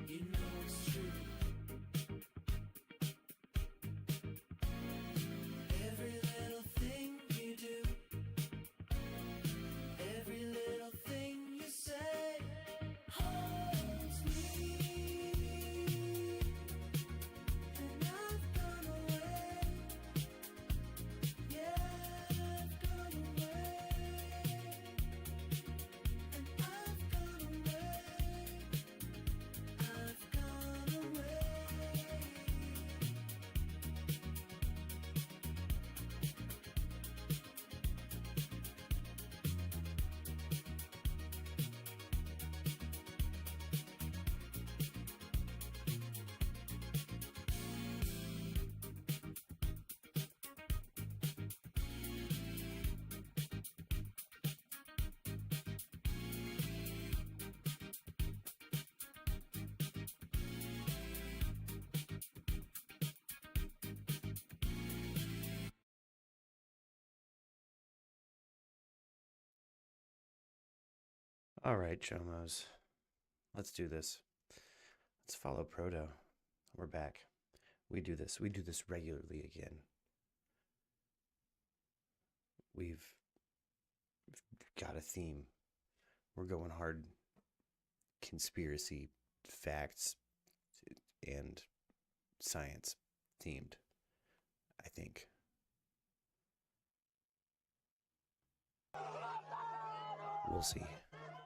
You know it's true. Every little thing you do, every little thing you say holds me. And I've gone away. Yeah, I've gone away. And I've gone away. I've gone away. All right, Chomos. Let's do this. Let's follow Proto. We're back. We do this. We do this regularly again. We've got a theme. We're going hard conspiracy, facts, and science themed, I think. We'll see.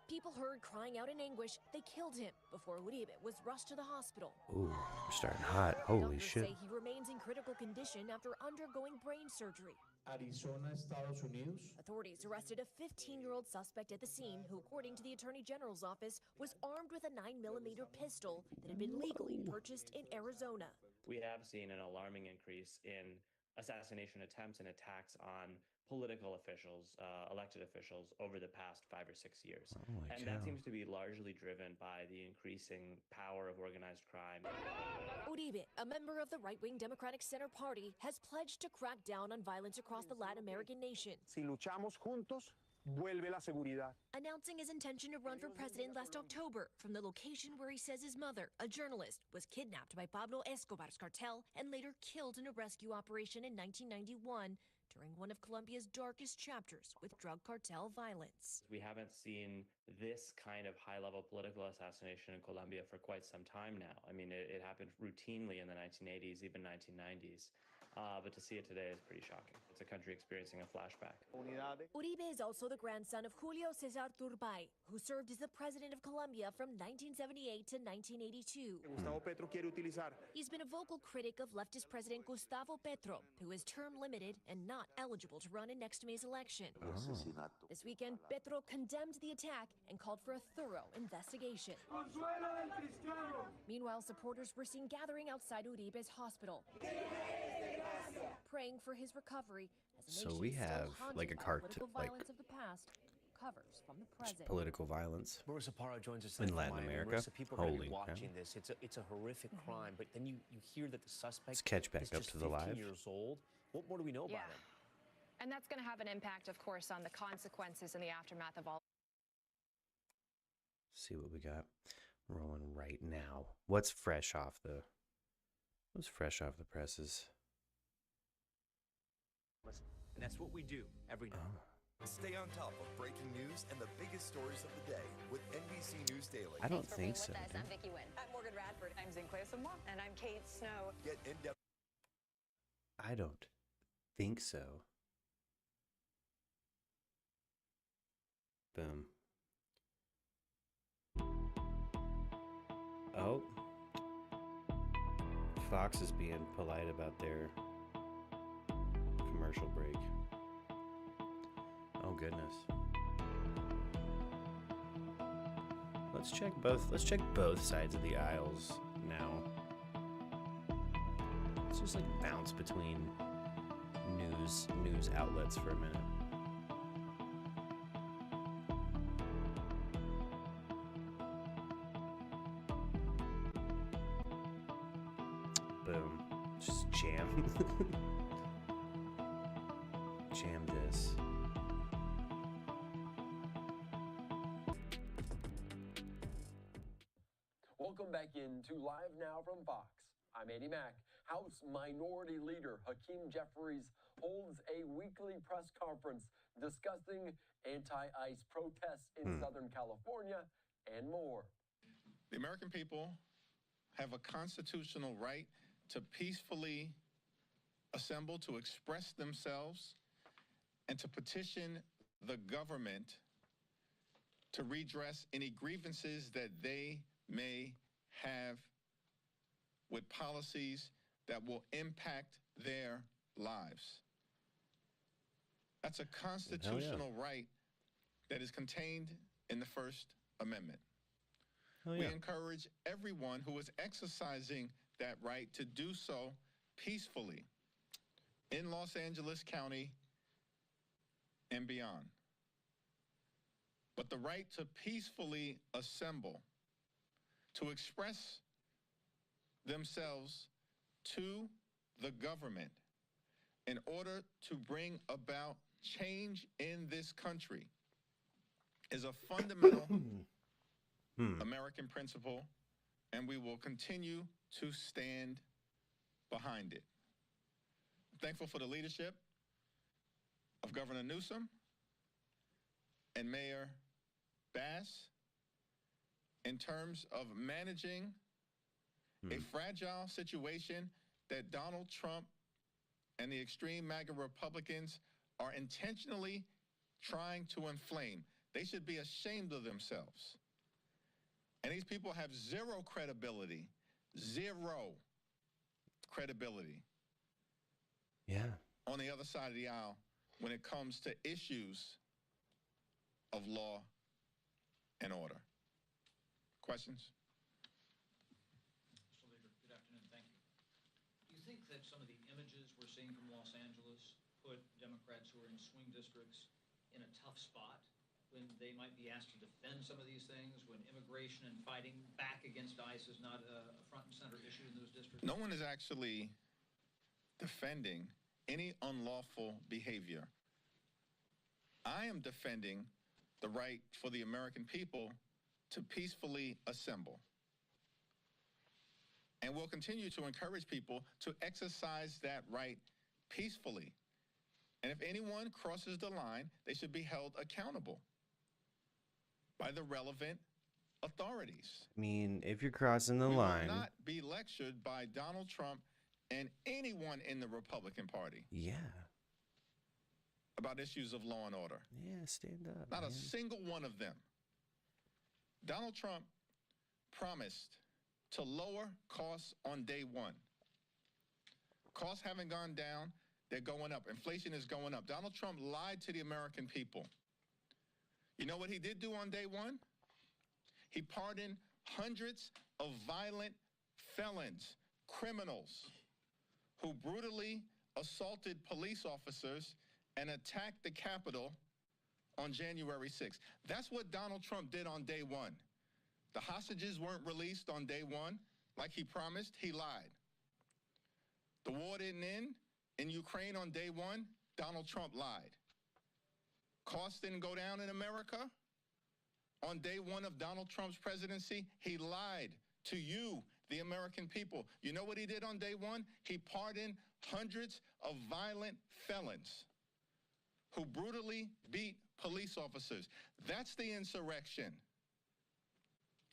People heard crying out in anguish. They killed him before Uribe was rushed to the hospital. Ooh, we're starting hot. Holy Doctors shit. say he remains in critical condition after undergoing brain surgery. Arizona, Estados Unidos. Authorities arrested a 15-year-old suspect at the scene who, according to the Attorney General's office, was armed with a 9mm pistol that had been legally purchased in Arizona. We have seen an alarming increase in assassination attempts and attacks on political officials, elected officials, over the past 5 or 6 years. Oh my And cow. that seems to be largely driven by the increasing power of organized crime. Uribe, a member of the right-wing Democratic Center Party, has pledged to crack down on violence across the Latin American nation, Si luchamos juntos, vuelve la seguridad. announcing his intention to run for president last October from the location where he says his mother, a journalist, was kidnapped by Pablo Escobar's cartel and later killed in a rescue operation in 1991 during one of Colombia's darkest chapters with drug cartel violence. We haven't seen this kind of high-level political assassination in Colombia for quite some time now. I mean, it happened routinely in the 1980s, even 1990s. But to see it today is pretty shocking. It's a country experiencing a flashback. Uribe is also the grandson of Julio Cesar Turbay, who served as the president of Colombia from 1978 to 1982. Gustavo Petro quiere utilizar. He's been a vocal critic of leftist President Gustavo Petro, who is term limited and not eligible to run in next May's election. This weekend, Petro condemned the attack and called for a thorough investigation. Meanwhile, supporters were seen gathering outside Uribe's hospital, praying for his recovery as a So nation we still have, haunted like, a by cart- political like- violence of the past, covers from the Just present. political violence. Marissa Parra joins us In from Latin Miami. America? Marissa, people are going to Holy be cow. watching this. It's a horrific crime, but then you hear that the suspect Let's catch back is up just to the 15 live. years old. What more do we know Yeah. about him? And that's going to have an impact, of course, on the consequences in the aftermath of all. See what we got rolling right now. What's fresh off the presses? And that's what we do every night. Stay on top of breaking news and the biggest stories of the day with NBC News Daily. I don't think so. I'm dude. Vicky Wynn. I'm Morgan Radford. I'm Sinclair Samoa. And I'm Kate Snow. Get in-depth I don't think so. Boom. Oh. Fox is being polite about their commercial break. Oh goodness. Let's check both sides of the aisles now. Let's just like bounce between news outlets for a minute. Boom. Just jam. Jam this. Welcome back into Live Now from Fox. I'm Andy Mack. House Minority Leader Hakeem Jeffries holds a weekly press conference discussing anti-ICE protests in Southern California and more. The American people have a constitutional right to peacefully assemble, to express themselves, and to petition the government to redress any grievances that they may have with policies that will impact their lives. That's a constitutional right that is contained in the First Amendment. We encourage everyone who is exercising that right to do so peacefully in Los Angeles County and beyond. But the right to peacefully assemble, to express themselves to the government in order to bring about change in this country is a fundamental American principle, and we will continue to stand behind it. I'm thankful for the leadership of Governor Newsom and Mayor Bass in terms of managing a fragile situation that Donald Trump and the extreme MAGA Republicans are intentionally trying to inflame. They should be ashamed of themselves. And these people have zero credibility on the other side of the aisle when it comes to issues of law and order. Questions? Mr. Leader, good afternoon. Thank you. Do you think that some of the images we're seeing from Los Angeles put Democrats who are in swing districts in a tough spot when they might be asked to defend some of these things, when immigration and fighting back against ICE is not a front and center issue in those districts? No one is actually defending any unlawful behavior. I am defending the right for the American people to peacefully assemble. And we'll continue to encourage people to exercise that right peacefully. And if anyone crosses the line, they should be held accountable by the relevant authorities. I mean, if you're crossing the We line. will not be lectured by Donald Trump and anyone in the Republican Party. Yeah. About issues of law and order. Yeah, stand up. Not man. a single one of them. Donald Trump promised to lower costs on day one. Costs haven't gone down, they're going up. Inflation is going up. Donald Trump lied to the American people. You know what he did do on day one? He pardoned hundreds of violent felons, criminals, who brutally assaulted police officers and attacked the Capitol on January 6th. That's what Donald Trump did on day one. The hostages weren't released on day one like he promised. He lied. The war didn't end in Ukraine on day one. Donald Trump lied. Costs didn't go down in America on day one of Donald Trump's presidency. He lied to you, the American people. You know what he did on day one? He pardoned hundreds of violent felons who brutally beat police officers. That's the insurrection.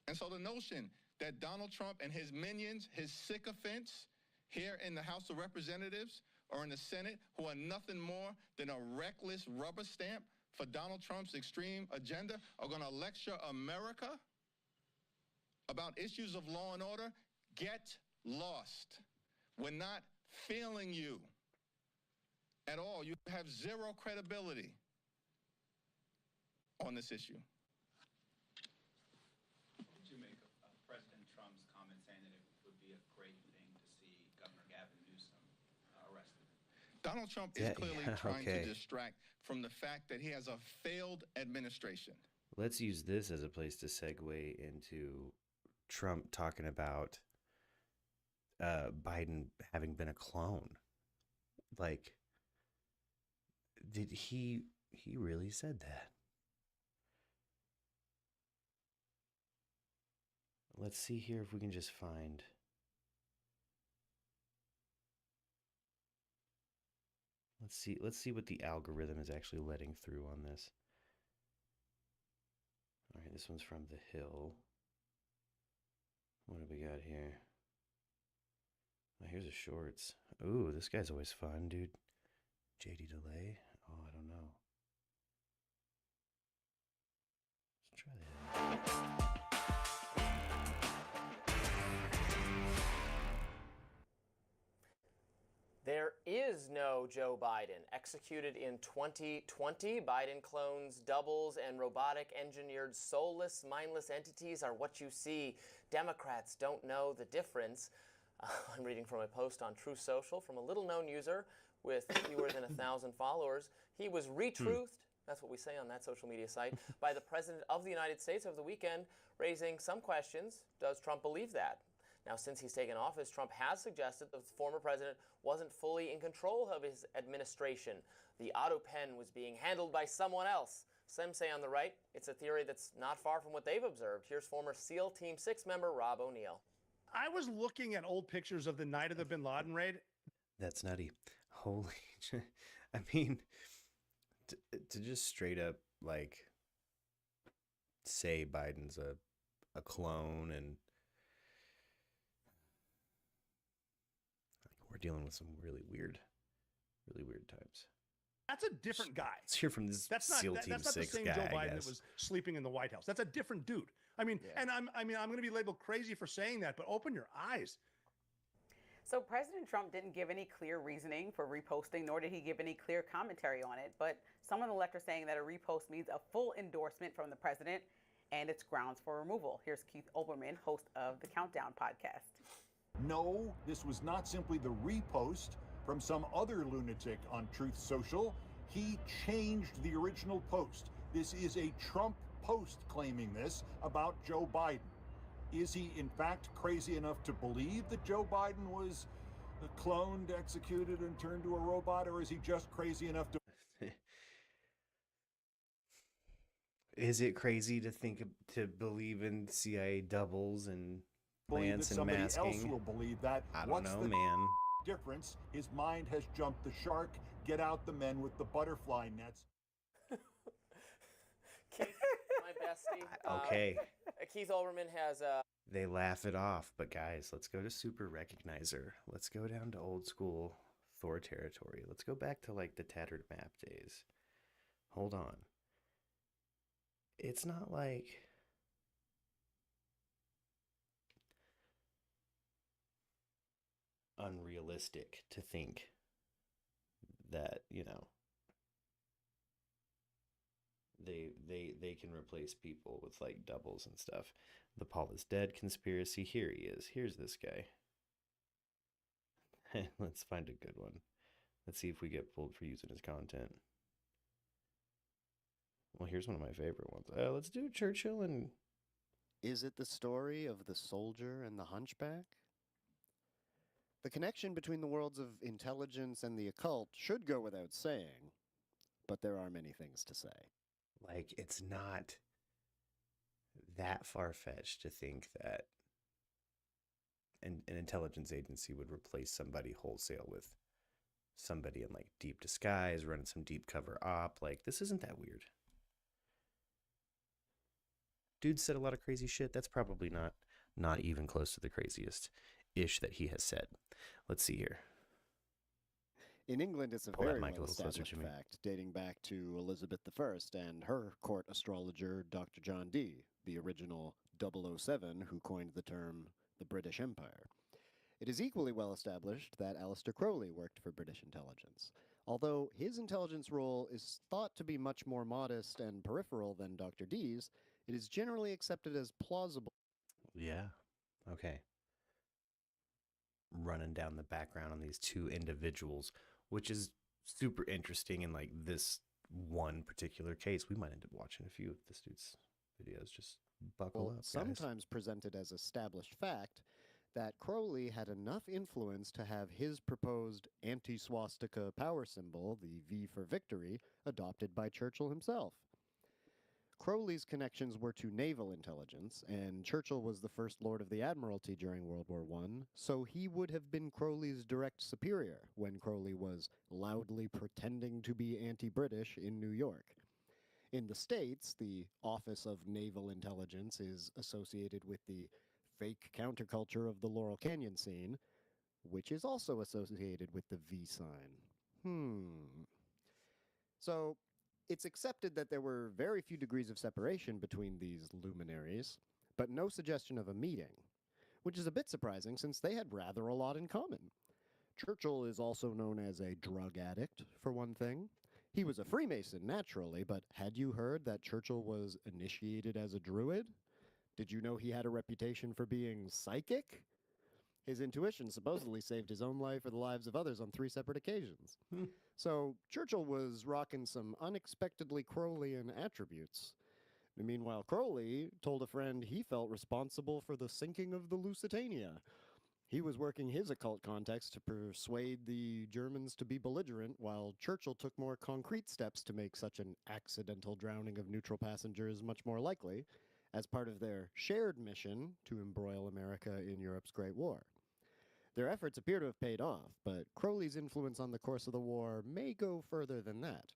And so the notion that Donald Trump and his minions, his sycophants here in the House of Representatives or in the Senate, who are nothing more than a reckless rubber stamp for Donald Trump's extreme agenda, are going to lecture America about issues of law and order, get lost. We're not failing you at all. You have zero credibility on this issue. What did you make of President Trump's comment saying that it would be a great thing to see Governor Gavin Newsom arrested? Donald Trump is clearly trying to distract from the fact that he has a failed administration. Let's use this as a place to segue into Trump talking about Biden having been a clone. Like, did he really said that? Let's see here if we can just find. Let's see what the algorithm is actually letting through on this. All right, this one's from The Hill. What do we got here? Oh, here's a shorts. Ooh, this guy's always fun, dude. JD Delay? Oh, I don't know. Let's try that. There is no Joe Biden. Executed in 2020, Biden clones, doubles, and robotic engineered soulless, mindless entities are what you see. Democrats don't know the difference. I'm reading from a post on Truth Social from a little-known user with fewer than 1,000 followers. He was retruthed, that's what we say on that social media site, by the President of the United States over the weekend, raising some questions. Does Trump believe that? Now, since he's taken office, Trump has suggested that the former president wasn't fully in control of his administration. The auto pen was being handled by someone else. Some say on the right, it's a theory that's not far from what they've observed. Here's former SEAL Team 6 member Rob O'Neill. I was looking at old pictures of the night of the bin Laden raid. That's nutty. Holy, I mean, to just straight up like say Biden's a clone and we're dealing with some really weird times. That's a different guy. Let's hear from this SEAL Team 6 that's not the same guy, Joe I Biden that guess. was sleeping in the White House. That's a different dude. I mean, and I'm going to be labeled crazy for saying that, but open your eyes. So President Trump didn't give any clear reasoning for reposting, nor did he give any clear commentary on it. But some on the left are saying that a repost means a full endorsement from the president and it's grounds for removal. Here's Keith Olbermann, host of the Countdown podcast. No, this was not simply the repost from some other lunatic on Truth Social. He changed the original post. This is a Trump post claiming this about Joe Biden. Is he, in fact, crazy enough to believe that Joe Biden was cloned, executed, and turned to a robot, or is he just crazy enough to... Is it crazy to believe in CIA doubles and believe plants that and somebody masking? else will believe that? I don't What's know, the man. difference? His mind has jumped the shark. Get out the men with the butterfly nets. Keith, my bestie. Okay. Keith Olbermann has They laugh it off, but guys, let's go to Super Recognizer. Let's go down to old school Thor territory. Let's go back to like the tattered map days. Hold on. It's not like unrealistic to think that, you know, they can replace people with like doubles and stuff. The Paul is dead conspiracy. Here he is. Here's this guy. Let's find a good one. Let's see if we get pulled for using his content. Well, here's one of my favorite ones. Let's do Churchill and... Is it the story of the soldier and the hunchback? The connection between the worlds of intelligence and the occult should go without saying, but there are many things to say. Like, it's not that far-fetched to think that an intelligence agency would replace somebody wholesale with somebody in, like, deep disguise, running some deep cover op. Like, this isn't that weird. Dude said a lot of crazy shit. That's probably not even close to the craziest-ish that he has said. Let's see here. In England, it's a Pull that very mic a little closer well-established to me. fact, dating back to Elizabeth I and her court astrologer, Dr. John Dee, the original 007 who coined the term the British Empire. It is equally well established that Aleister Crowley worked for British intelligence. Although his intelligence role is thought to be much more modest and peripheral than Dr. Dee's, it is generally accepted as plausible. Yeah. Okay. Running down the background on these two individuals, which is super interesting in like this one particular case. We might end up watching a few of this dude's videos. Just buckle up, guys. Sometimes presented as established fact that Crowley had enough influence to have his proposed anti-swastika power symbol, the V for victory, adopted by Churchill himself. Crowley's connections were to naval intelligence, and Churchill was the First Lord of the Admiralty during World War I, so he would have been Crowley's direct superior when Crowley was loudly pretending to be anti-British in New York. In the States, the Office of Naval Intelligence is associated with the fake counterculture of the Laurel Canyon scene, which is also associated with the V sign. So, it's accepted that there were very few degrees of separation between these luminaries, but no suggestion of a meeting, which is a bit surprising since they had rather a lot in common. Churchill is also known as a drug addict, for one thing. He was a Freemason, naturally, but had you heard that Churchill was initiated as a druid? Did you know he had a reputation for being psychic? His intuition supposedly saved his own life or the lives of others on 3 separate occasions. So Churchill was rocking some unexpectedly Crowleyan attributes. Meanwhile, Crowley told a friend he felt responsible for the sinking of the Lusitania. He was working his occult contacts to persuade the Germans to be belligerent, while Churchill took more concrete steps to make such an accidental drowning of neutral passengers much more likely, as part of their shared mission to embroil America in Europe's Great War. Their efforts appear to have paid off, but Crowley's influence on the course of the war may go further than that.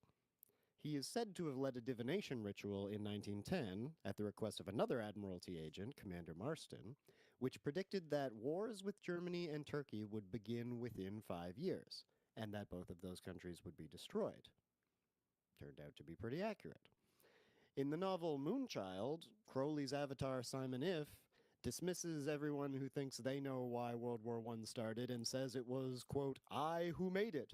He is said to have led a divination ritual in 1910, at the request of another Admiralty agent, Commander Marston, which predicted that wars with Germany and Turkey would begin within 5 years, and that both of those countries would be destroyed. Turned out to be pretty accurate. In the novel Moonchild, Crowley's avatar Simon If dismisses everyone who thinks they know why World War I started and says it was, quote, I who made it,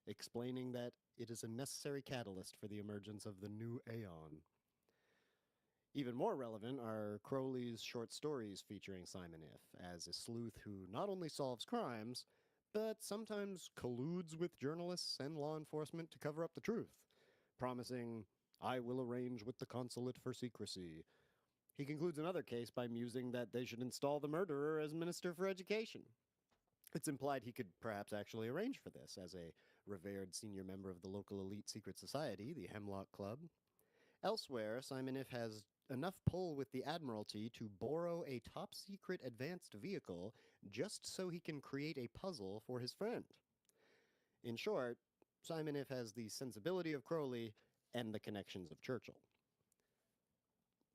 explaining that it is a necessary catalyst for the emergence of the new aeon. Even more relevant are Crowley's short stories featuring Simon If as a sleuth who not only solves crimes, but sometimes colludes with journalists and law enforcement to cover up the truth, promising, I will arrange with the consulate for secrecy. He concludes another case by musing that they should install the murderer as Minister for Education. It's implied he could perhaps actually arrange for this as a revered senior member of the local elite secret society, the Hemlock Club. Elsewhere, Simon If has enough pull with the Admiralty to borrow a top-secret advanced vehicle just so he can create a puzzle for his friend. In short, Simon If has the sensibility of Crowley and the connections of Churchill.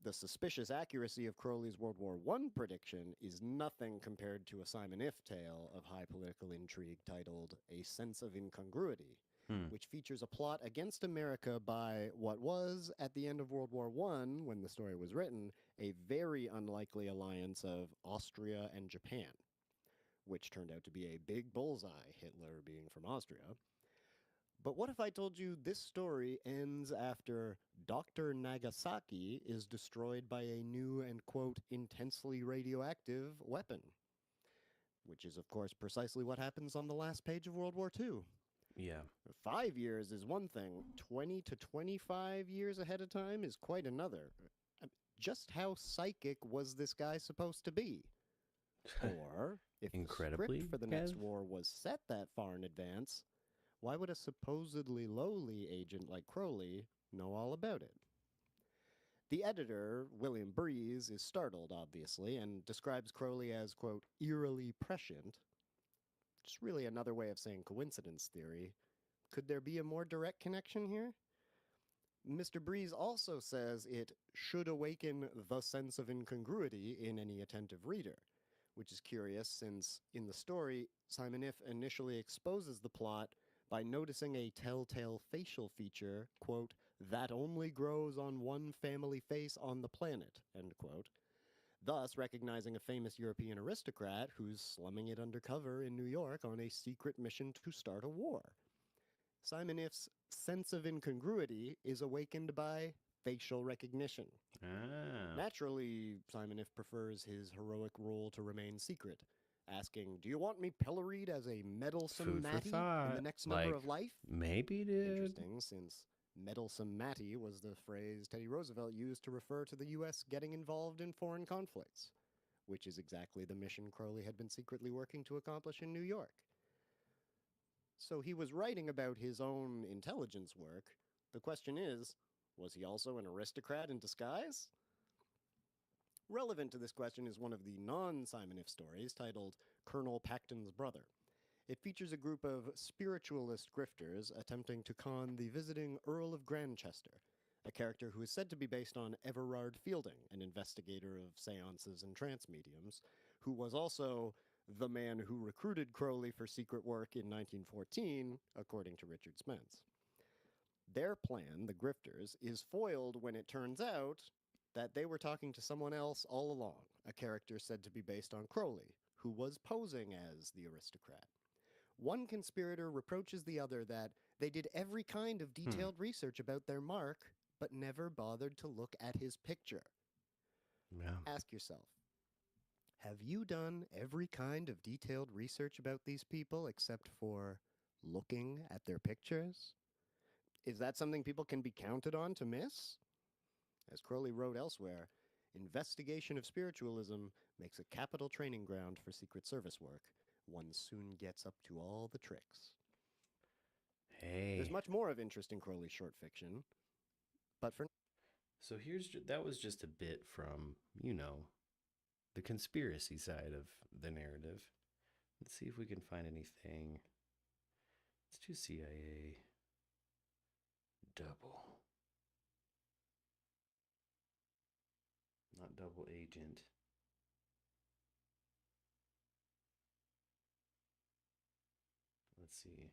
The suspicious accuracy of Crowley's World War I prediction is nothing compared to a Simon If tale of high political intrigue titled A Sense of Incongruity, which features a plot against America by what was, at the end of World War I, when the story was written, a very unlikely alliance of Austria and Japan, which turned out to be a big bullseye, Hitler being from Austria. But what if I told you this story ends after Dr. Nagasaki is destroyed by a new and, quote, intensely radioactive weapon? Which is, of course, precisely what happens on the last page of World War II. Yeah. 5 years is one thing. 20 to 25 years ahead of time is quite another. Just how psychic was this guy supposed to be? Or, if the script for the next war was set that far in advance, why would a supposedly lowly agent like Crowley know all about it? The editor, William Breeze, is startled, obviously, and describes Crowley as, quote, eerily prescient. Just really another way of saying coincidence theory. Could there be a more direct connection here? Mr. Breeze also says it should awaken the sense of incongruity in any attentive reader, which is curious since, in the story, Simon If initially exposes the plot by noticing a telltale facial feature, quote, that only grows on one family face on the planet, end quote, thus recognizing a famous European aristocrat who's slumming it undercover in New York on a secret mission to start a war. Simon If's sense of incongruity is awakened by facial recognition. Naturally, Simon If prefers his heroic role to remain secret, asking, do you want me pilloried as a meddlesome Matty in the next number of Life? Maybe, dude. Interesting, since meddlesome Matty was the phrase Teddy Roosevelt used to refer to the U.S. getting involved in foreign conflicts, which is exactly the mission Crowley had been secretly working to accomplish in New York. So he was writing about his own intelligence work. The question is, Was he also an aristocrat in disguise? Relevant to this question is one of the non-Simon If stories titled Colonel Pacton's Brother. It features a group of spiritualist grifters attempting to con the visiting Earl of Grandchester, a character who is said to be based on Everard Fielding, an investigator of seances and trance mediums, who was also the man who recruited Crowley for secret work in 1914, according to Richard Spence. Their plan, the grifters, is foiled when it turns out that they were talking to someone else all along, a character said to be based on Crowley, who was posing as the aristocrat. One conspirator reproaches the other that they did every kind of detailed research about their mark, but never bothered to look at his picture. Yeah. Ask yourself, have you done every kind of detailed research about these people except for looking at their pictures? Is that something people can be counted on to miss? As Crowley wrote elsewhere, investigation of spiritualism makes a capital training ground for Secret Service work. One soon gets up to all the tricks. Hey. There's much more of interest in Crowley's short fiction, but for... So that was just a bit from, the conspiracy side of the narrative. Let's see if we can find anything. Let's do CIA double. Not double agent. Let's see.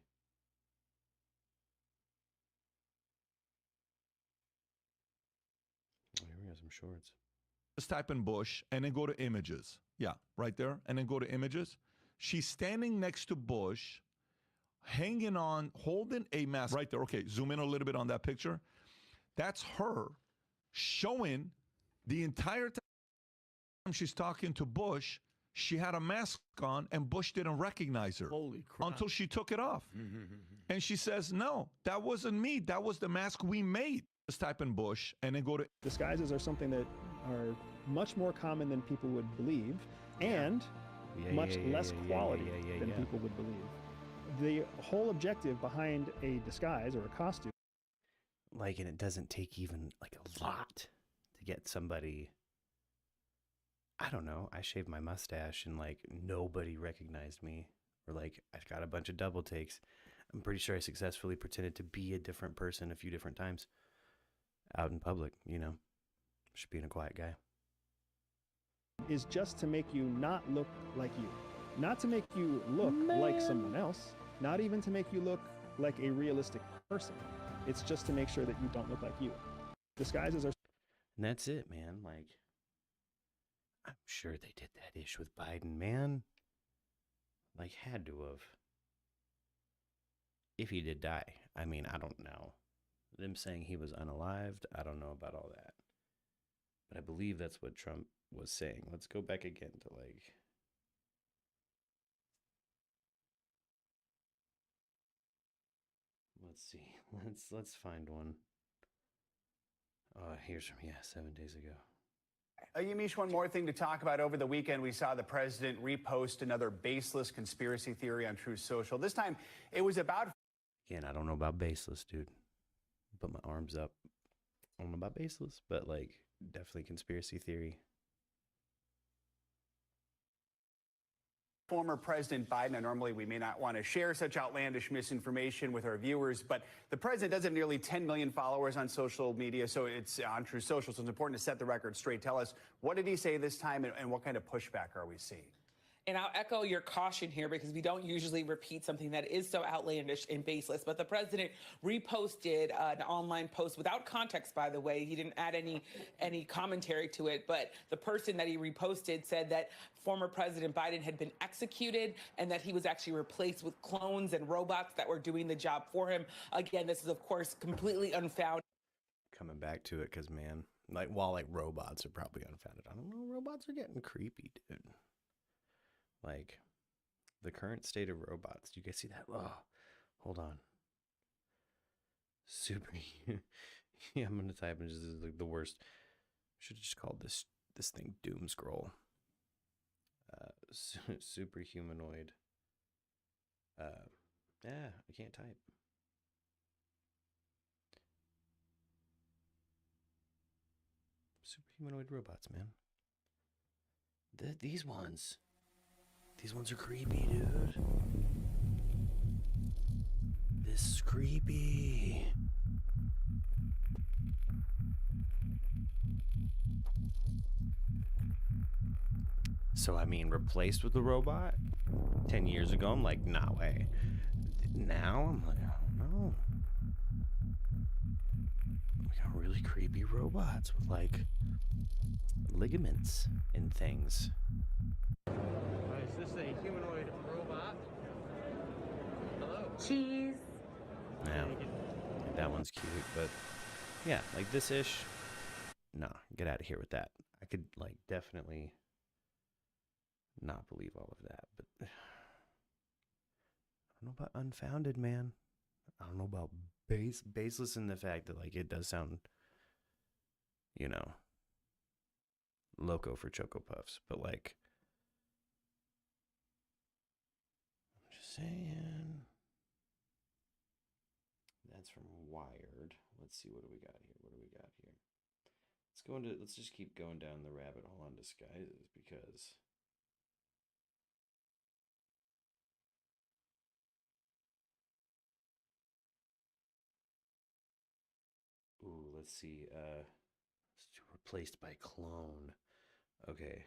Oh, here we have some shorts. Just type in Bush and then go to images. Yeah, right there. And then go to images. She's standing next to Bush, hanging on, holding a mask. Right there. Okay, zoom in a little bit on that picture. That's her showing the entire time she's talking to Bush, she had a mask on and Bush didn't recognize her. Holy crap. Until she took it off. And she says, no, that wasn't me. That was the mask we made. Just type in Bush and then go to... Disguises are something that are much more common than people would believe and much less quality than people would believe. The whole objective behind a disguise or a costume... And it doesn't take even, a lot to get somebody... I don't know, I shaved my mustache and, nobody recognized me. Or, I got a bunch of double takes. I'm pretty sure I successfully pretended to be a different person a few different times. Out in public, just being a quiet guy. Is just to make you not look like you. Not to make you look like someone else. Not even to make you look like a realistic person. It's just to make sure that you don't look like you. Disguises are... And that's it, man. I'm sure they did that ish with Biden, man. Had to have. If he did die. I mean, I don't know. Them saying he was unalived, I don't know about all that. But I believe that's what Trump was saying. Let's go back again to let's see. Let's find one. Here's from 7 days ago. Yamiche, one more thing to talk about. Over the weekend, we saw the president repost another baseless conspiracy theory on Truth Social. This time, it was about... Again, I don't know about baseless, dude. Put my arms up. I don't know about baseless, but definitely conspiracy theory. Former President Biden, and normally we may not want to share such outlandish misinformation with our viewers, but the president does have nearly 10 million followers on social media, so it's on Truth Social, so it's important to set the record straight. Tell us, what did he say this time, and what kind of pushback are we seeing? And I'll echo your caution here because we don't usually repeat something that is so outlandish and baseless. But the president reposted an online post without context, by the way. He didn't add any commentary to it. But the person that he reposted said that former President Biden had been executed and that he was actually replaced with clones and robots that were doing the job for him. Again, this is, of course, completely unfounded. Coming back to it because, man, while robots are probably unfounded, I don't know, robots are getting creepy, dude. The current state of robots. Do you guys see that? Oh, hold on. Super. Yeah, I'm gonna type in just the worst. Should have just called this thing Doom Scroll. Super humanoid. Yeah, I can't type. Super humanoid robots, man. These ones are creepy, dude. This is creepy. So, I mean, replaced with a robot 10 years ago, I'm like, nah way. Now, I'm like, I don't know. We got really creepy robots with, like, ligaments and things. Is this a humanoid robot? Hello? Cheese. Yeah, that one's cute, but yeah, like this-ish. Nah, get out of here with that. I could, like, definitely not believe all of that, but I don't know about unfounded, man. I don't know about baseless in the fact that, like, it does sound, you know, loco for Choco Puffs, but, like, I'm just saying. That's from Wired. Let's see, what do we got here? Let's just keep going down the rabbit hole on disguises, because ooh, let's see. Replaced by clone. Okay.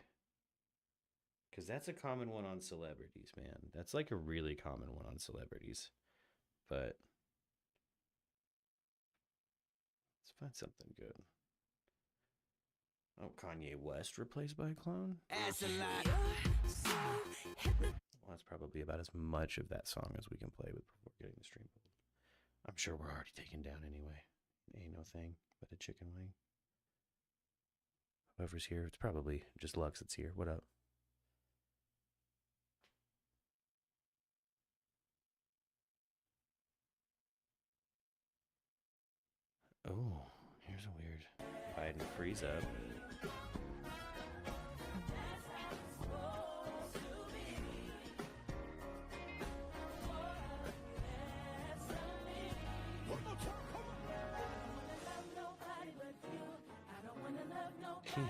Because that's a common one on celebrities, man. That's like a really common one on celebrities. But let's find something good. Oh, Kanye West replaced by a clone? Well, that's probably about as much of that song as we can play with before getting the stream pulled. I'm sure we're already taken down anyway. Ain't no thing but a chicken wing. Whoever's here, it's probably just Lux that's here. What up? Oh, here's a weird Biden freeze up.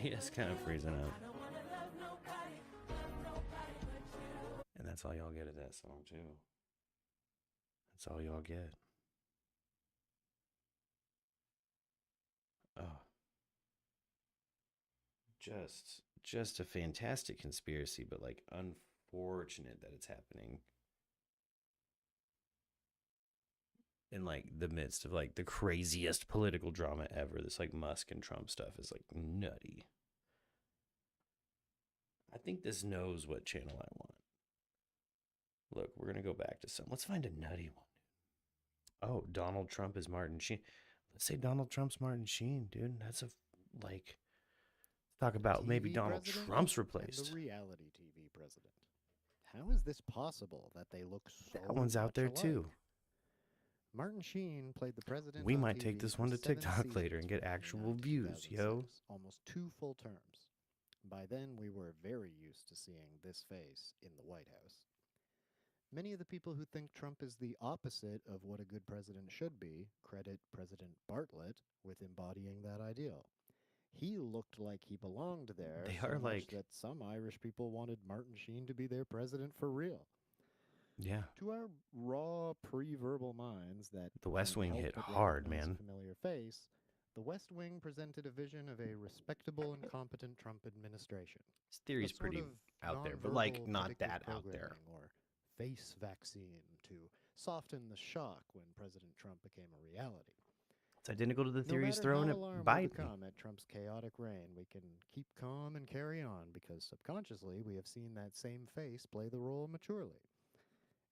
He is kind of freezing up. And that's all y'all get of that song, too. That's all y'all get. Oh. Just a fantastic conspiracy, but, like, unfortunate that it's happening in, like, the midst of, like, the craziest political drama ever. This, like, Musk and Trump stuff is, like, nutty. I think this knows what channel I want. Look, we're going to go back to some. Let's find a nutty one. Oh, Donald Trump is Martin Sheen. Let's say Donald Trump's Martin Sheen, dude. That's a, like, talk about maybe Donald Trump's replaced. The reality TV president. How is this possible that they look so That one's out there, alike? too. Martin Sheen played the president. We on might TV take this for one to 7 TikTok later and get seasons actual between views, yo. 2006, almost 2 full terms. By then, we were very used to seeing this face in the White House. Many of the people who think Trump is the opposite of what a good president should be credit President Bartlett with embodying that ideal. He looked like he belonged there. They so are much like that some Irish people wanted Martin Sheen to be their president for real. Yeah. To our raw pre-verbal minds that The West can't Wing help hit but hard, recognize man. a familiar face, the West Wing presented a vision of a respectable and competent Trump administration. This theory's A sort pretty of out there, but, like, nonverbal not predictive that out there. programming or face vaccine to soften the shock when President Trump became a reality. It's identical to the theories no thrown matter at how alarmed Biden. we become at Trump's chaotic reign, we can keep calm and carry on because subconsciously we have seen that same face play the role maturely.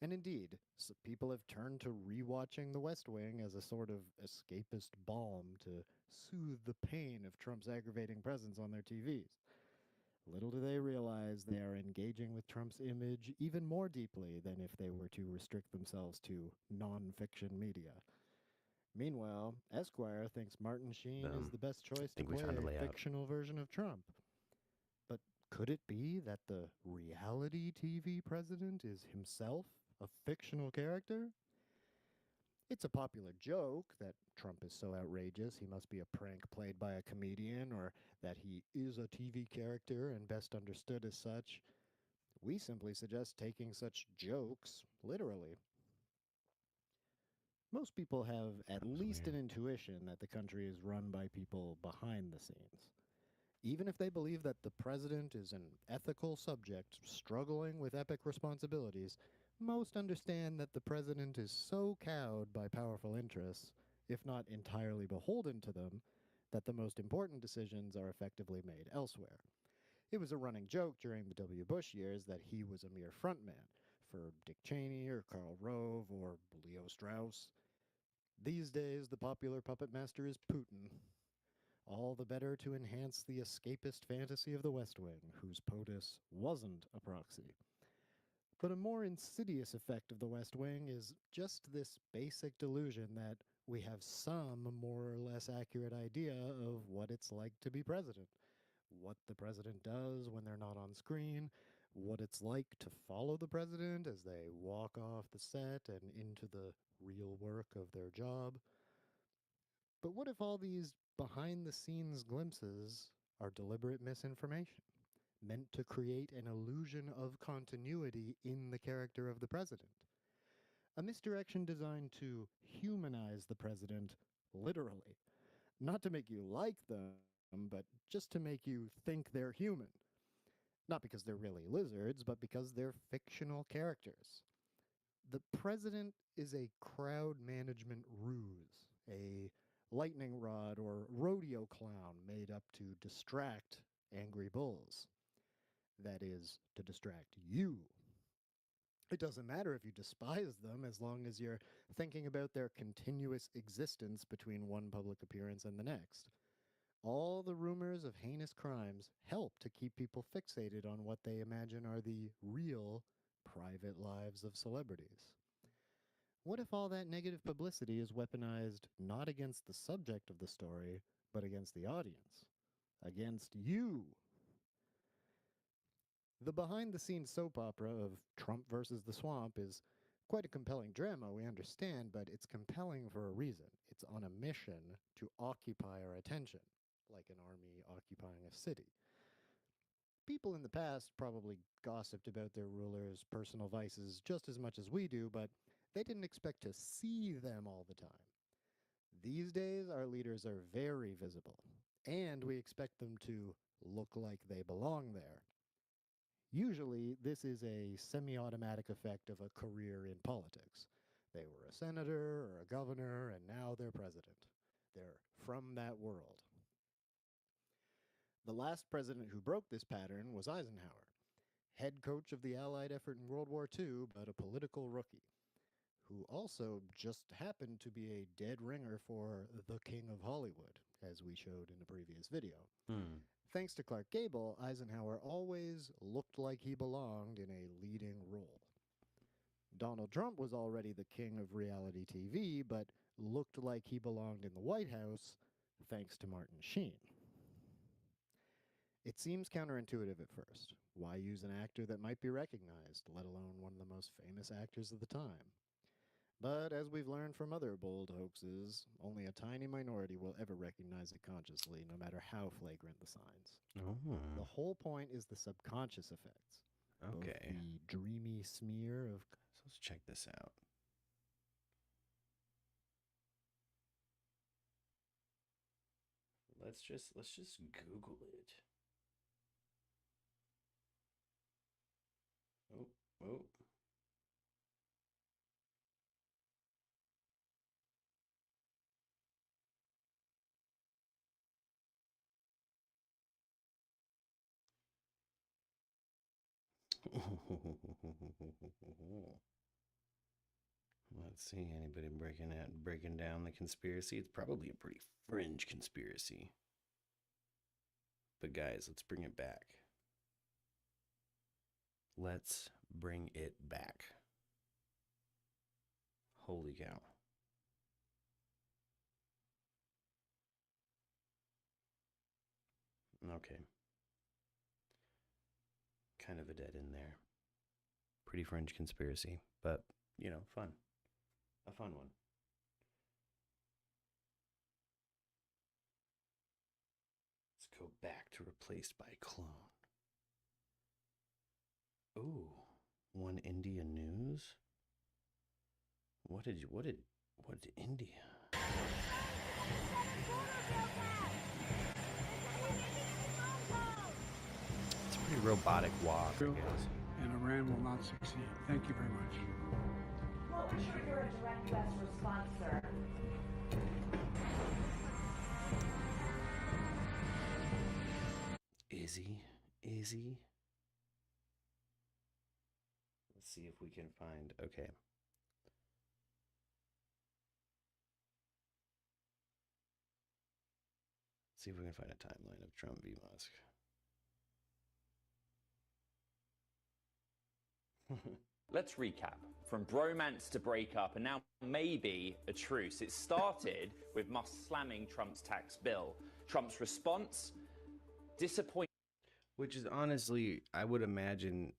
And indeed, people have turned to rewatching The West Wing as a sort of escapist balm to soothe the pain of Trump's aggravating presence on their TVs. Little do they realize they are engaging with Trump's image even more deeply than if they were to restrict themselves to non-fiction media. Meanwhile, Esquire thinks Martin Sheen is the best choice to play a fictional version of Trump. But could it be that the reality TV president is himself a fictional character? It's a popular joke that Trump is so outrageous he must be a prank played by a comedian, or that he is a TV character and best understood as such, we simply suggest taking such jokes literally. Most people have at least an intuition that the country is run by people behind the scenes. Even if they believe that the president is an ethical subject struggling with epic responsibilities, most understand that the president is so cowed by powerful interests, if not entirely beholden to them, that the most important decisions are effectively made elsewhere. It was a running joke during the W. Bush years that he was a mere frontman for Dick Cheney or Karl Rove or Leo Strauss. These days, the popular puppet master is Putin. All the better to enhance the escapist fantasy of the West Wing, whose POTUS wasn't a proxy. But a more insidious effect of the West Wing is just this basic delusion that we have some more or less accurate idea of what it's like to be president, what the president does when they're not on screen, what it's like to follow the president as they walk off the set and into the real work of their job. But what if all these behind-the-scenes glimpses are deliberate misinformation, meant to create an illusion of continuity in the character of the president? A misdirection designed to humanize the president, literally. Not to make you like them, but just to make you think they're human. Not because they're really lizards, but because they're fictional characters. The president is a crowd management ruse, a lightning rod or rodeo clown made up to distract angry bulls. That is, to distract you. It doesn't matter if you despise them as long as you're thinking about their continuous existence between one public appearance and the next. All the rumors of heinous crimes help to keep people fixated on what they imagine are the real private lives of celebrities. What if all that negative publicity is weaponized not against the subject of the story, but against the audience? Against you? The behind-the-scenes soap opera of Trump versus the Swamp is quite a compelling drama, we understand, but it's compelling for a reason. It's on a mission to occupy our attention, like an army occupying a city. People in the past probably gossiped about their rulers' personal vices just as much as we do, but they didn't expect to see them all the time. These days, our leaders are very visible, and we expect them to look like they belong there. Usually, this is a semi-automatic effect of a career in politics. They were a senator or a governor, and now they're president. They're from that world. The last president who broke this pattern was Eisenhower, head coach of the Allied effort in World War II, but a political rookie, who also just happened to be a dead ringer for the King of Hollywood, as we showed in a previous video. Thanks to Clark Gable, Eisenhower always looked like he belonged in a leading role. Donald Trump was already the king of reality TV, but looked like he belonged in the White House thanks to Martin Sheen. It seems counterintuitive at first. Why use an actor that might be recognized, let alone one of the most famous actors of the time? But as we've learned from other bold hoaxes, only a tiny minority will ever recognize it consciously, no matter how flagrant the signs. The whole point is the subconscious effects. Okay. Both the dreamy smear of... So let's check this out. Let's just Google it. Oh. Let's see, anybody breaking down the conspiracy? It's probably a pretty fringe conspiracy. But guys, let's bring it back. Let's bring it back. Holy cow. Okay. Kind of a dead end there. Pretty fringe conspiracy, but, you know, fun. A fun one. Let's go back to replaced by clone. Ooh, One India News? What did India? It's a pretty robotic walk, I guess. And Iran will not succeed. Thank you very much. Well, I'm sure you're a direct U.S. response, sir. Is he? Let's see if we can find. Okay. See if we can find a timeline of Trump v. Musk. Let's recap. From bromance to breakup, and now maybe a truce. It started with Musk slamming Trump's tax bill. Trump's response? Disappointing. Which is honestly, I would imagine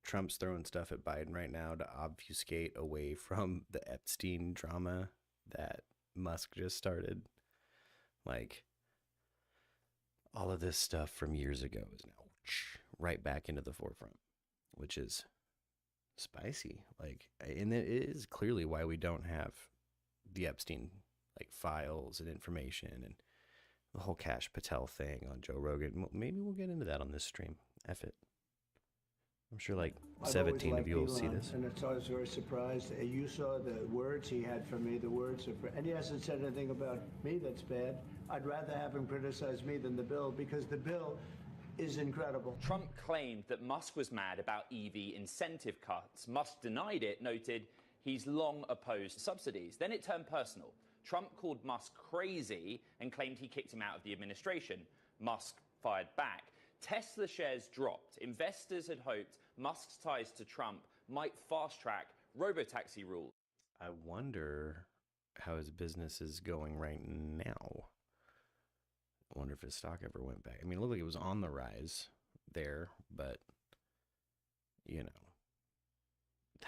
Trump's throwing stuff at Biden right now to obfuscate away from the Epstein drama that Musk just started. Like, all of this stuff from years ago is now right back into the forefront, which is spicy. Like, and it is clearly why we don't have the Epstein like files and information and the whole Kash Patel thing on Joe Rogan. Maybe we'll get into that on this stream. F it. I'm sure like 17 of you will see this. And I was very surprised. You saw the words he had for me, the words of, and he hasn't said anything about me that's bad. I'd rather have him criticize me than the bill, because the bill is incredible. Trump claimed that Musk was mad about EV incentive cuts. Musk denied it, noted he's long opposed subsidies. Then it turned personal. Trump called Musk crazy and claimed he kicked him out of the administration. Musk fired back. Tesla shares dropped. Investors had hoped Musk's ties to Trump might fast-track robotaxi rules. I wonder how his business is going right now. I wonder if his stock ever went back. I mean, it looked like it was on the rise there, but, you know,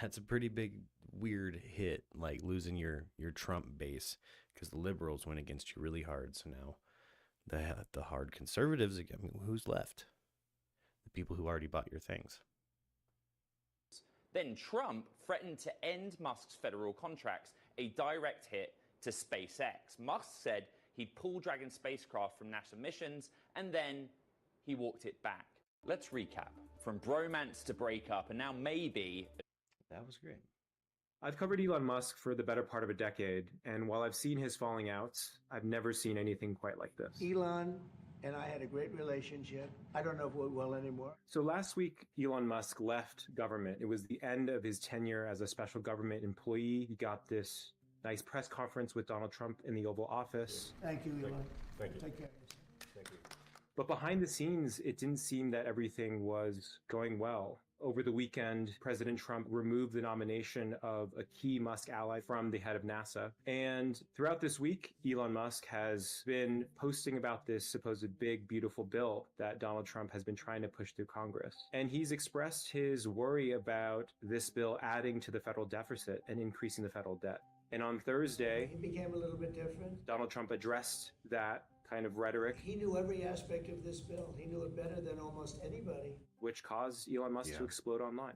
that's a pretty big, weird hit, like losing your Trump base, because the liberals went against you really hard. So now the hard conservatives, I mean, who's left? The people who already bought your things. Then Trump threatened to end Musk's federal contracts, a direct hit to SpaceX. Musk said he'd pull Dragon spacecraft from NASA missions, and then he walked it back. Let's recap. From bromance to breakup, and now maybe... That was great. I've covered Elon Musk for the better part of a decade, and while I've seen his falling outs, I've never seen anything quite like this. Elon and I had a great relationship. I don't know if we're well anymore. So last week, Elon Musk left government. It was the end of his tenure as a special government employee. He got this nice press conference with Donald Trump in the Oval Office. Thank you, Elon. Thank you. Take care of yourself. Thank you. But behind the scenes, it didn't seem that everything was going well. Over the weekend, President Trump removed the nomination of a key Musk ally from the head of NASA. And throughout this week, Elon Musk has been posting about this supposed big, beautiful bill that Donald Trump has been trying to push through Congress. And he's expressed his worry about this bill adding to the federal deficit and increasing the federal debt. And on Thursday, He became a little bit different. Donald Trump addressed that kind of rhetoric. He knew every aspect of this bill. He knew it better than almost anybody. Which caused Elon Musk to explode online.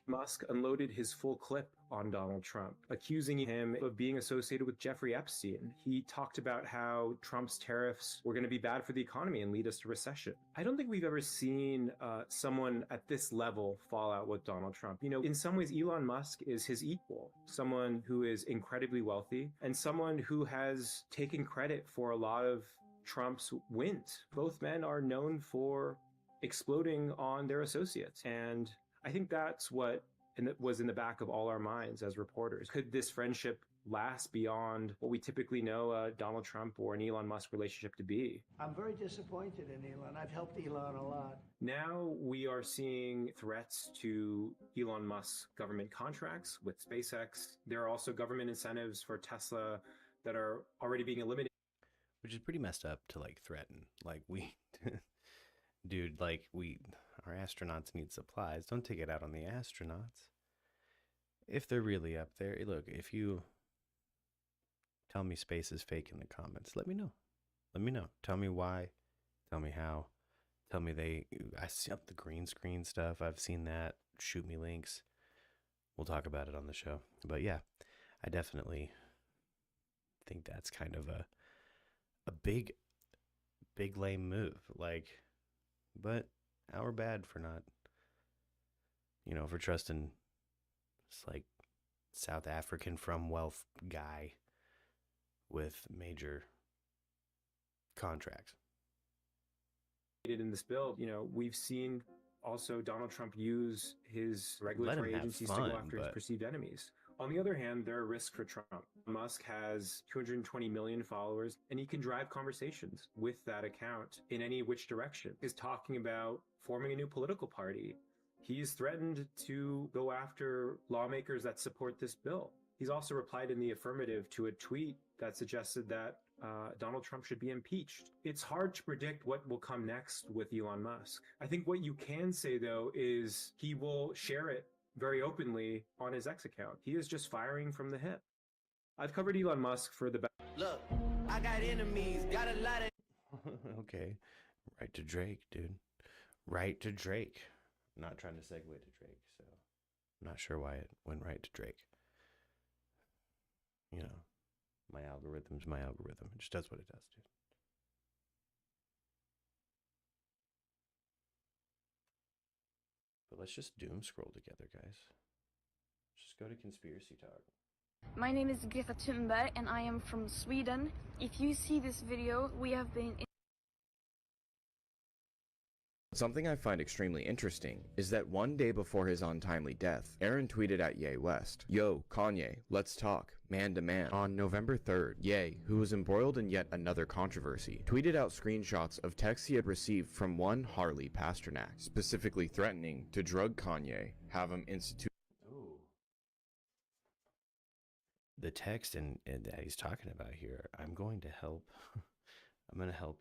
Musk unloaded his full clip on Donald Trump, accusing him of being associated with Jeffrey Epstein. He talked about how Trump's tariffs were going to be bad for the economy and lead us to recession. I don't think we've ever seen someone at this level fall out with Donald Trump. You know, in some ways, Elon Musk is his equal, someone who is incredibly wealthy and someone who has taken credit for a lot of Trump's wins. Both men are known for exploding on their associates. And I think that's what was in the back of all our minds as reporters. Could this friendship last beyond what we typically know Donald Trump or an Elon Musk relationship to be? I'm very disappointed in Elon. I've helped Elon a lot. Now we are seeing threats to Elon Musk's government contracts with SpaceX. There are also government incentives for Tesla that are already being eliminated. Which is pretty messed up to like threaten. Like dude, like our astronauts need supplies. Don't take it out on the astronauts. If they're really up there, look, if you tell me space is fake in the comments, let me know. Let me know. Tell me why. Tell me how. tell me I see up the green screen stuff. I've seen that. Shoot me links. We'll talk about it on the show. But yeah, I definitely think that's kind of a big lame move. Like, but our bad for not, for trusting this like South African from wealth guy with major contracts. In this bill, we've seen also Donald Trump use his regulatory agencies to go after his perceived enemies. On the other hand, there are risks for Trump. Musk has 220 million followers, and he can drive conversations with that account in any which direction. He's talking about forming a new political party. He's threatened to go after lawmakers that support this bill. He's also replied in the affirmative to a tweet that suggested that Donald Trump should be impeached. It's hard to predict what will come next with Elon Musk. I think what you can say, though, is he will share it very openly on his X account. He is just firing from the hip. I've covered Elon Musk for the... Look, I got enemies, got a lot of... Okay. Right to Drake, dude. Right to Drake. I'm not trying to segue to Drake, so I'm not sure why it went right to Drake. My algorithm's my algorithm. It just does what it does, dude. But let's just doom scroll together, guys. Just go to Conspiracy Talk. My name is Greta Thunberg and I am from Sweden. If you see this video, we have been... Something I find extremely interesting is that one day before his untimely death, Aaron tweeted at Ye West, "Yo, Kanye, let's talk, man to man." On November 3rd, Ye, who was embroiled in yet another controversy, tweeted out screenshots of texts he had received from one Harley Pasternak, specifically threatening to drug Kanye, have him institute. The text and that he's talking about here, I'm going to help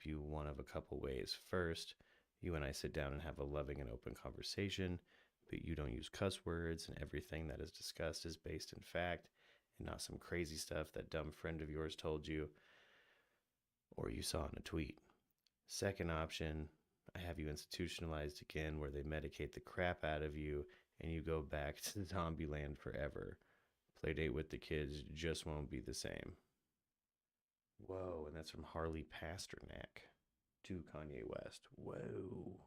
you one of a couple ways. First, you and I sit down and have a loving and open conversation, but you don't use cuss words, and everything that is discussed is based in fact and not some crazy stuff that dumb friend of yours told you or you saw in a tweet. Second option, I have you institutionalized again where they medicate the crap out of you and you go back to zombie land forever. Playdate with the kids just won't be the same. Whoa, and that's from Harley Pasternak to Kanye West. Whoa.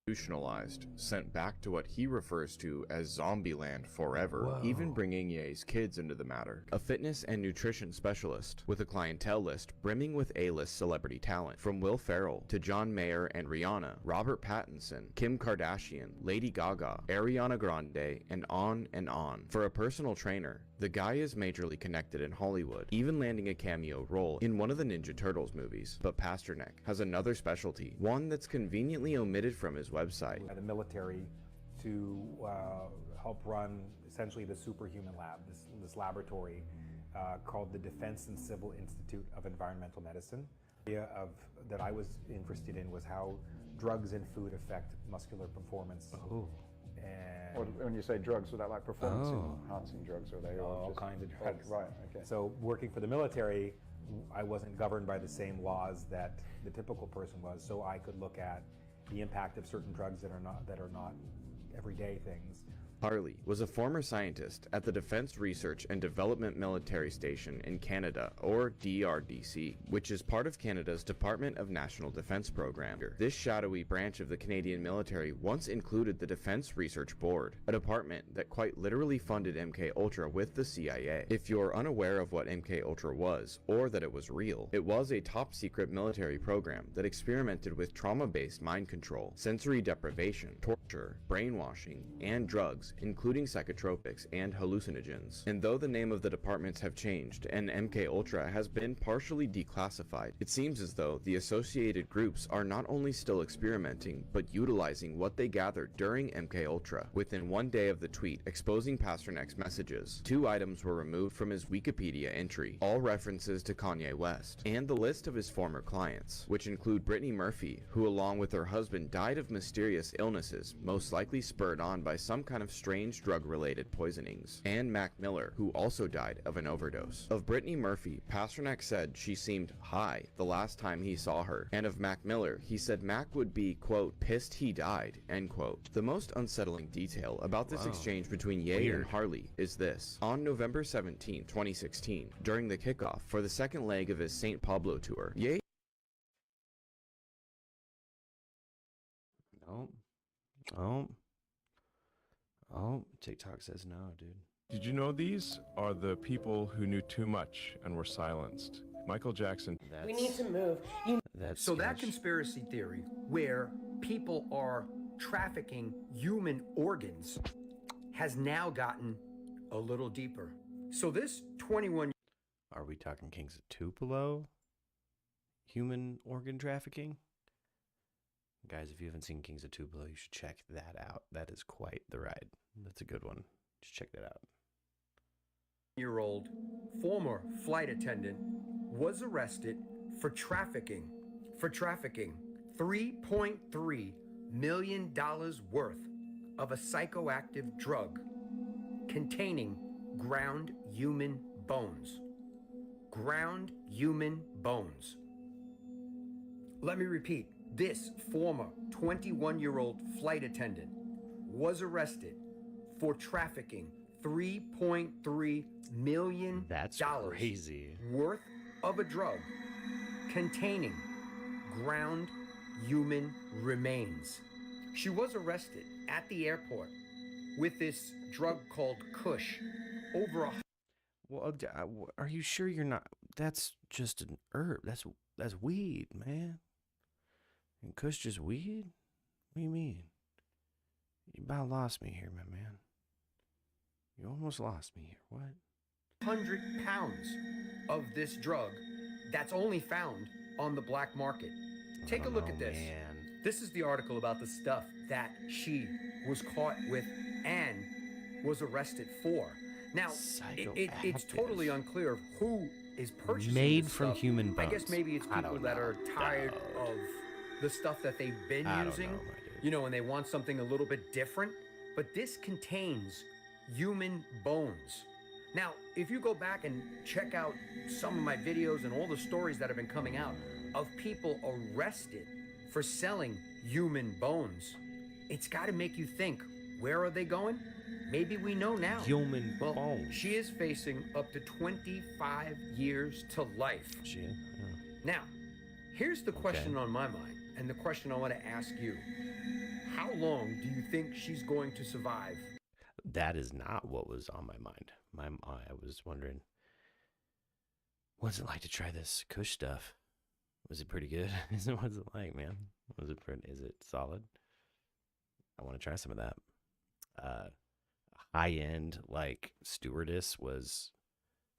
Institutionalized, sent back to what he refers to as Zombieland forever, even bringing Ye's kids into the matter. A fitness and nutrition specialist with a clientele list brimming with A-list celebrity talent, from Will Ferrell to John Mayer and Rihanna, Robert Pattinson, Kim Kardashian, Lady Gaga, Ariana Grande, and on and on. For a personal trainer, the guy is majorly connected in Hollywood, even landing a cameo role in one of the Ninja Turtles movies. But Pasternak has another specialty, one that's conveniently omitted from his website. The military to help run essentially the superhuman lab, this laboratory called the Defense and Civil Institute of Environmental Medicine. The idea that I was interested in was how drugs and food affect muscular performance. And when you say drugs, are that like performance enhancing drugs, or are they all just kinds of drugs? Right, okay. So working for the military, I wasn't governed by the same laws that the typical person was, so I could look at the impact of certain drugs that are not everyday things. Harley was a former scientist at the Defense Research and Development Military Station in Canada, or DRDC, which is part of Canada's Department of National Defence Program. This shadowy branch of the Canadian military once included the Defense Research Board, a department that quite literally funded MKUltra with the CIA. If you're unaware of what MKUltra was, or that it was real, it was a top-secret military program that experimented with trauma-based mind control, sensory deprivation, torture, brainwashing, and drugs, including psychotropics and hallucinogens. And though the name of the departments have changed and MKUltra has been partially declassified, it seems as though the associated groups are not only still experimenting, but utilizing what they gathered during MKUltra. Within one day of the tweet exposing Pasternak's messages, 2 items were removed from his Wikipedia entry, all references to Kanye West, and the list of his former clients, which include Brittany Murphy, who along with her husband died of mysterious illnesses, most likely spurred on by some kind of strange drug-related poisonings, and Mac Miller, who also died of an overdose. Of Brittany Murphy, Pasternak said she seemed high the last time he saw her, and of Mac Miller, he said Mac would be, quote, pissed he died, end quote. The most unsettling detail about this exchange between Ye and Harley is this. On November 17, 2016, during the kickoff for the second leg of his St. Pablo tour, Ye Oh, TikTok says no, dude. Did you know these are the people who knew too much and were silenced? Michael Jackson. We need to move. So that conspiracy theory where people are trafficking human organs has now gotten a little deeper. So this 21... Are we talking Kings of Tupelo? Human organ trafficking? Guys, if you haven't seen Kings of Tupelo, you should check that out. That is quite the ride. That's a good one. Just check that out. Year-old former flight attendant was arrested for trafficking. $3.3 million worth of a psychoactive drug containing ground human bones. Ground human bones. Let me repeat. This former 21-year-old flight attendant was arrested for trafficking $3.3 million crazy. Worth of a drug containing ground human remains. She was arrested at the airport with this drug called Kush. Over a... Well, are you sure you're not? That's just an herb. That's weed, man. And Kush just weed? What do you mean? You about lost me here, my man. You almost lost me here. What? 100 pounds of this drug that's only found on the black market. Take a look at this. Man. This is the article about the stuff that she was caught with and was arrested for. Now, it's totally unclear of who is purchasing Made this from stuff. human bones. I guess maybe it's people that are tired of the stuff that they've been using, you know, and they want something a little bit different. But this contains human bones. Now, if you go back and check out some of my videos and all the stories that have been coming out of people arrested for selling human bones, it's got to make you think, where are they going? Maybe we know now. Human bones. She is facing up to 25 years to life. Now, here's the question on my mind, and the question I want to ask you. How long do you think she's going to survive? That is not what was on my mind. I was wondering, what's it like to try this Kush stuff? Was it pretty good? What's it like, man? Is it solid? I want to try some of that. High-end, like, stewardess was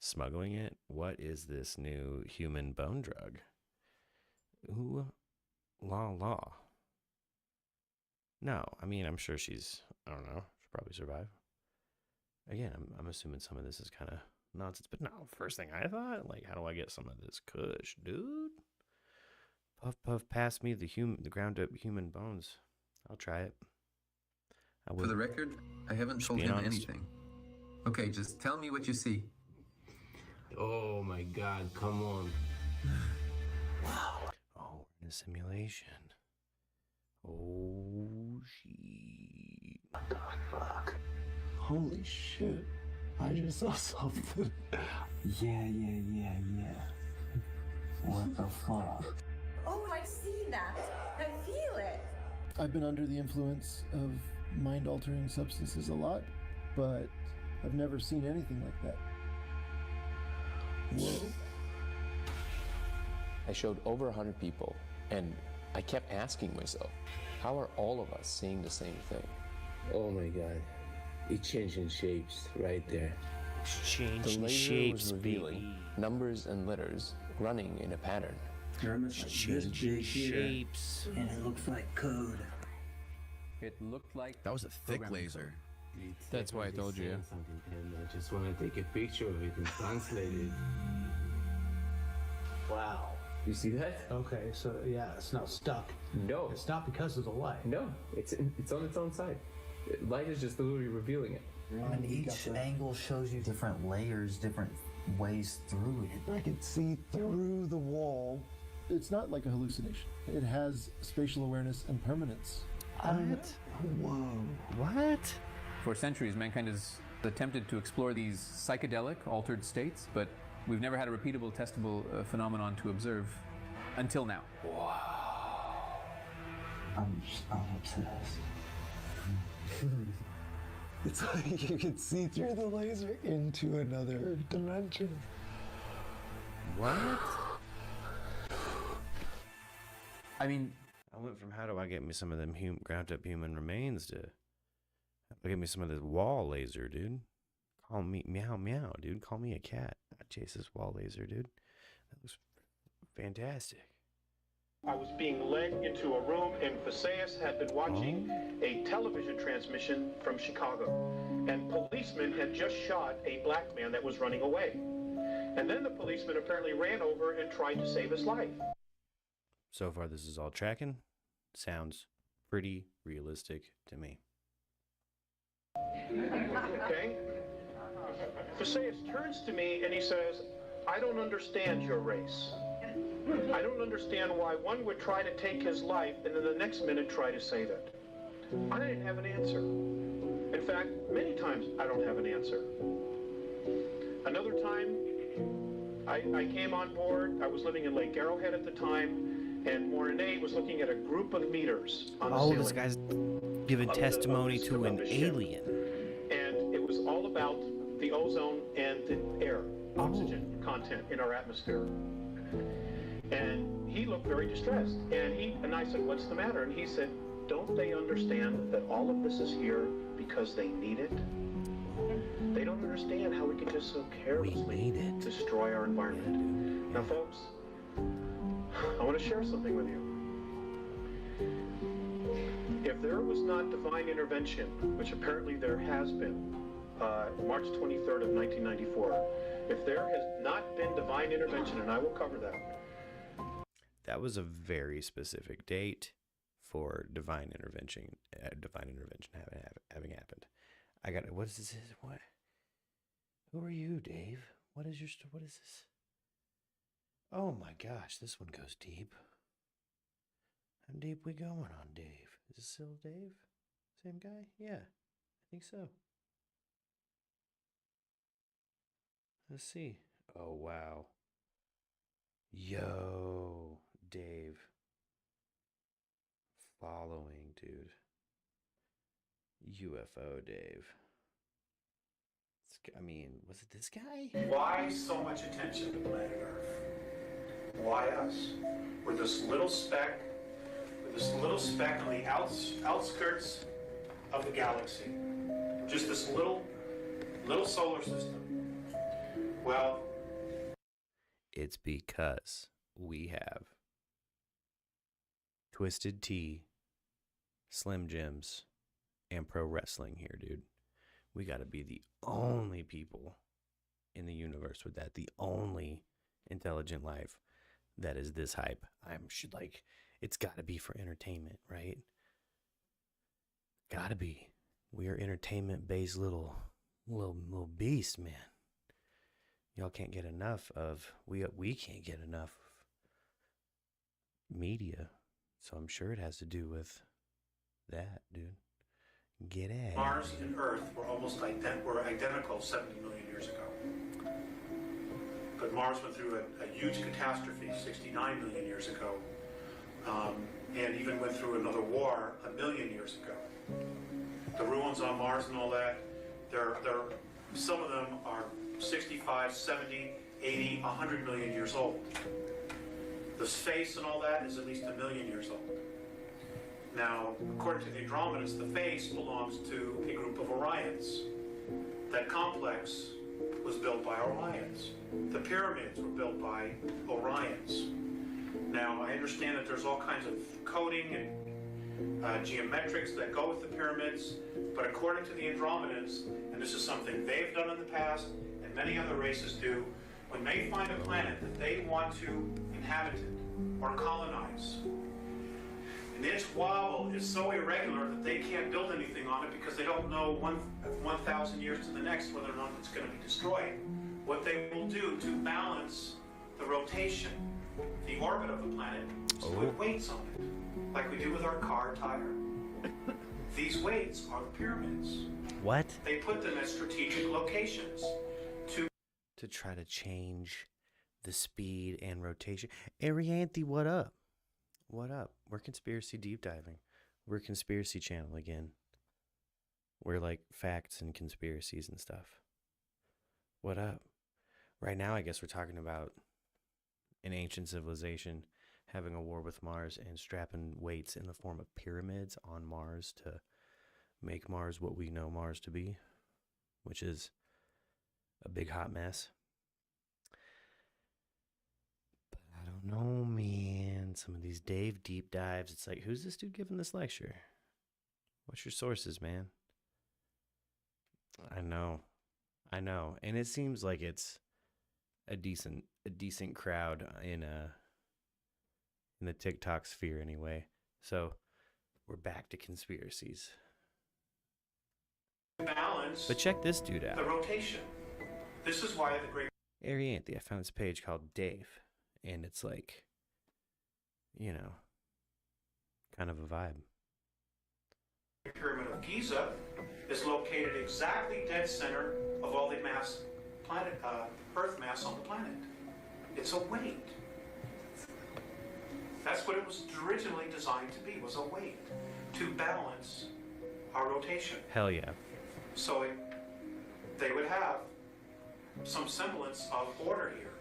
smuggling it. What is this new human bone drug? Ooh, la. No, I mean, I'm sure she's, I don't know, she'll probably survive. Again, I'm assuming some of this is kind of nonsense, but no, first thing I thought, like, how do I get some of this Kush, dude? Puff, pass me the ground up human bones. I'll try it. For the record, I haven't told him anything. Okay, just tell me what you see. Oh my God, come on. Wow. Oh, we're in a simulation. Oh, shit. What the fuck? Holy shit. I just saw something. Yeah. What the fuck? Oh, I see that. I feel it. I've been under the influence of mind-altering substances a lot, but I've never seen anything like that. Whoa. I showed over 100 people, and I kept asking myself, how are all of us seeing the same thing? Oh my God. It's changing shapes right there. The laser was revealing numbers and letters running in a pattern. Changing shapes. And it looks like code. It looked like that was a thick laser. That's why I told you. I just want to take a picture of it and translate it. Wow. You see that? Okay, so yeah, it's not stuck. No. It's not because of the light. No, it's on its own side. Light is just literally revealing it. And each angle shows you different layers, different ways through it. I can see through the wall. It's not like a hallucination. It has spatial awareness and permanence. What? Whoa. What? For centuries, mankind has attempted to explore these psychedelic, altered states, but we've never had a repeatable, testable phenomenon to observe until now. Wow. I'm obsessed. It's like you can see through the laser into another dimension. What? I mean, I went from how do I get me some of them ground up human remains to get me some of this wall laser, dude. Call me meow meow, dude. Call me a cat. I chase this wall laser, dude. That looks fantastic. I was being led into a room, and Visayas had been watching a television transmission from Chicago. And policemen had just shot a black man that was running away. And then the policeman apparently ran over and tried to save his life. So far, this is all tracking. Sounds pretty realistic to me. Okay? Visayas turns to me and he says, I don't understand your race. I don't understand why one would try to take his life and then the next minute try to save it. I didn't have an answer. In fact, many times I don't have an answer. Another time, I came on board. I was living in Lake Arrowhead at the time, and Mornay was looking at a group of meters on the ceiling. This guy's giving testimony to an alien. And it was all about the ozone and the air, oxygen content in our atmosphere. And he looked very distressed. And I said, what's the matter? And he said, don't they understand that all of this is here because they need it? They don't understand how we can just so carelessly destroy our environment. Now, folks, I want to share something with you. If there was not divine intervention, which apparently there has been, March 23rd of 1994, if there has not been divine intervention, and I will cover that. That was a very specific date for divine intervention having happened. I got, what is this? What? Who are you, Dave? What is this? Oh my gosh, this one goes deep. How deep we going on, Dave? Is this still Dave? Same guy? Yeah, I think so. Let's see. Oh, wow. Yo, Dave. Following, dude. UFO Dave. I mean, was it this guy? Why so much attention to planet Earth? Why us? We're this little speck on the outskirts of the galaxy. Just this little solar system. Well, it's because we have Twisted Tea, Slim Jims, and pro wrestling here, dude. We got to be the only people in the universe with that. The only intelligent life that is this hype. I'm sure, like, it's got to be for entertainment, right? Got to be. We are entertainment-based little beasts, man. Y'all can't get enough of. We can't get enough of media, so I'm sure it has to do with that, dude. Get it. Mars and Earth were almost identical 70 million years ago. But Mars went through a huge catastrophe 69 million years ago, and even went through another war 1 million years ago. The ruins on Mars and all that, some of them are 65, 70, 80, 100 million years old. The face and all that is at least 1 million years old. Now, according to the Andromedas, the face belongs to a group of Orions. That complex was built by Orions. The pyramids were built by Orions. Now, I understand that there's all kinds of coding and geometrics that go with the pyramids, but according to the Andromedas, and this is something they've done in the past, and many other races do, when they find a planet that they want to inhabit it or colonize, and they wobble is so irregular that they can't build anything on it because they don't know 1,000 years to the next whether or not it's going to be destroyed. What they will do to balance the rotation, the orbit of the planet, is put weights on it, like we do with our car tire. These weights are the pyramids. What? They put them at strategic locations to try to change the speed and rotation. Arianthe, what up? What up? We're conspiracy deep diving. We're conspiracy channel again. We're like facts and conspiracies and stuff. What up? Right now, I guess we're talking about an ancient civilization having a war with Mars and strapping weights in the form of pyramids on Mars to make Mars what we know Mars to be, which is a big hot mess. But I don't know, man. Some of these Dave deep dives, it's like, who's this dude giving this lecture? What's your sources, man? I know. And it seems like it's a decent crowd in the TikTok sphere anyway. So we're back to conspiracies. balance. But check this dude out. The rotation. This is why the great Arianthe, I found this page called Dave, and it's like, you know, kind of a vibe. Pyramid of Giza is located exactly dead center of all the mass, Earth mass on the planet. It's a weight. That's what it was originally designed to be, was a weight to balance our rotation. Hell yeah. So they would have some semblance of order here,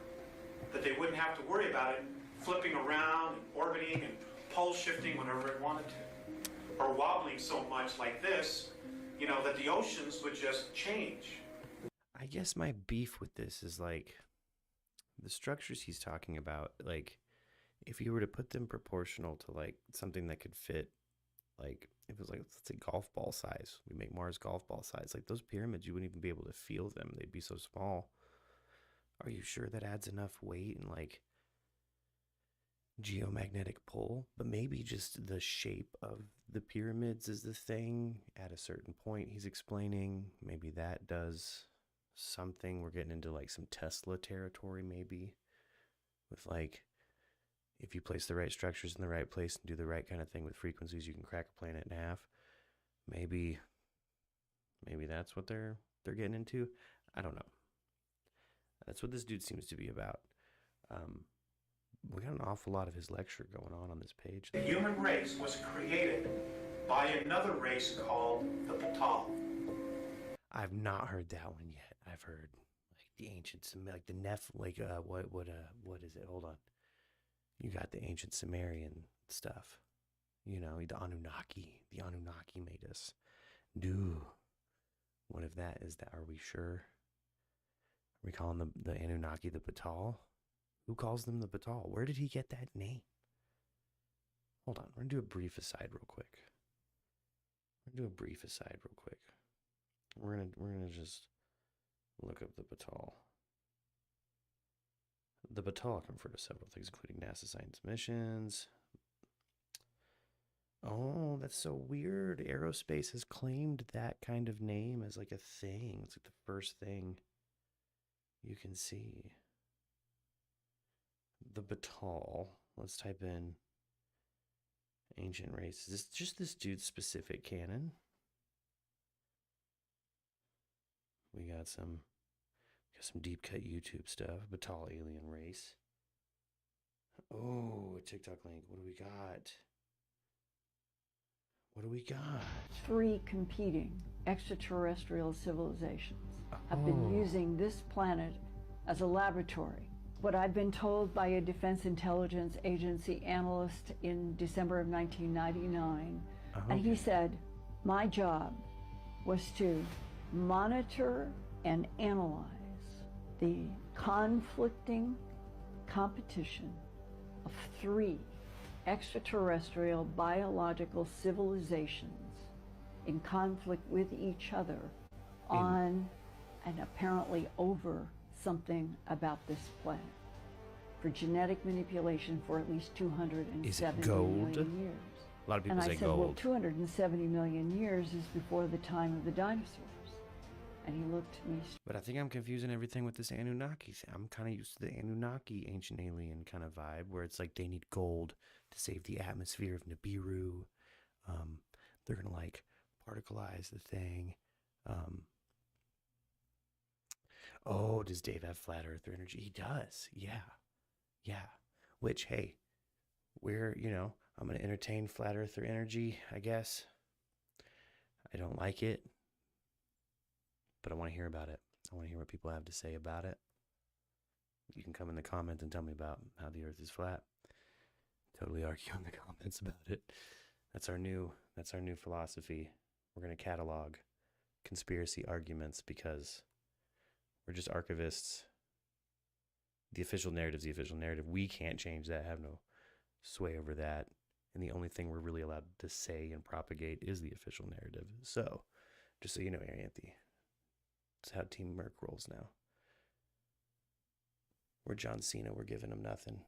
that they wouldn't have to worry about it flipping around and orbiting and pole shifting whenever it wanted to, or wobbling so much like this, you know, that the oceans would just change. I guess my beef with this is like the structures he's talking about, like if you were to put them proportional to like something that could fit, like if it was like, let's say golf ball size, we make Mars golf ball size, like those pyramids, you wouldn't even be able to feel them. They'd be so small. Are you sure that adds enough weight and like geomagnetic pull? But maybe just the shape of the pyramids is the thing at a certain point he's explaining. Maybe that does something. We're getting into like some Tesla territory maybe, with like if you place the right structures in the right place and do the right kind of thing with frequencies, you can crack a planet in half. Maybe that's what they're getting into. I don't know. That's what this dude seems to be about. We got an awful lot of his lecture going on this page. The human race was created by another race called the Batal. I've not heard that one yet. I've heard like the ancient, like the what is it? Hold on. You got the ancient Sumerian stuff. You know, the Anunnaki. The Anunnaki made us do. What if that is that? Are we sure? Are we calling the Anunnaki the Batal? Who calls them the Batal? Where did he get that name? Hold on. We're going to do a brief aside real quick. We're gonna just look up the Batal. The Batal confer to several things, including NASA science missions. Oh, that's so weird. Aerospace has claimed that kind of name as like a thing. It's like the first thing you can see. The Batal. Let's type in ancient race. Is this just this dude's specific canon? We got some deep cut YouTube stuff. Batal alien race. Oh, a TikTok link. What do we got? 3 competing extraterrestrial civilizations have been using this planet as a laboratory. What I've been told by a Defense Intelligence Agency analyst in December of 1999, and he said, my job was to monitor and analyze the conflicting competition of 3 extraterrestrial biological civilizations in conflict with each other on and apparently over something about this planet for genetic manipulation for at least 270 million years. A lot of people and say I said, gold. well, 270 million years is before the time of the dinosaurs. And he looked at me. But I think I'm confusing everything with this Anunnaki thing. I'm kind of used to the Anunnaki ancient alien kind of vibe where it's like they need gold to save the atmosphere of Nibiru. They're going to like particleize the thing. Oh, does Dave have flat earth energy? He does. Yeah. Yeah. Which, hey, I'm going to entertain flat earther energy, I guess. I don't like it, but I want to hear about it. I want to hear what people have to say about it. You can come in the comments and tell me about how the earth is flat. Totally argue in the comments about it. That's our new philosophy. We're going to catalog conspiracy arguments because we're just archivists. The official narrative's the official narrative. We can't change that, have no sway over that. And the only thing we're really allowed to say and propagate is the official narrative. So, just so you know, Arianthi, that's how Team MURK rolls now. We're John Cena. We're giving him nothing.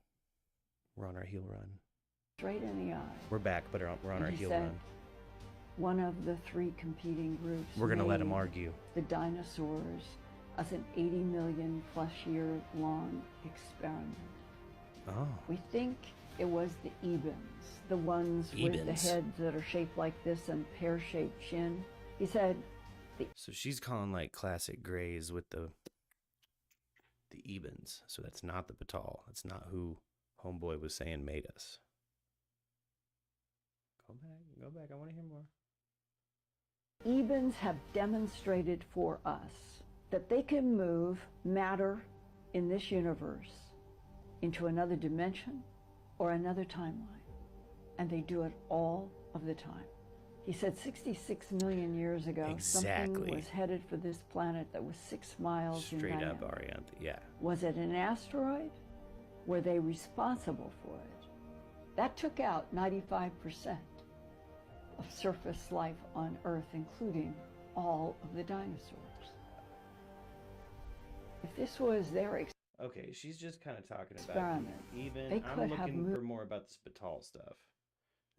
We're on our heel run. Straight in the eye. We're back, but we're on our heel run. One of the three competing groups. We're going to let him argue. The dinosaurs as an 80 million plus year long experiment. Oh. We think it was the Ebens, the ones with the heads that are shaped like this and pear-shaped chin. He said. So she's calling like classic grays with the Ebens. So that's not the Batal. That's not who Homeboy was saying made us. Go back. I want to hear more. Ebens have demonstrated for us that they can move matter in this universe into another dimension or another timeline. And they do it all of the time. He said 66 million years ago, something was headed for this planet that was 6 miles in diameter. Straight up, Arianthi, yeah. Was it an asteroid? Were they responsible for it? That took out 95% of surface life on Earth, including all of the dinosaurs. If this was their okay, she's just kind of talking about experiment, even. I'm looking for more about this Batal stuff.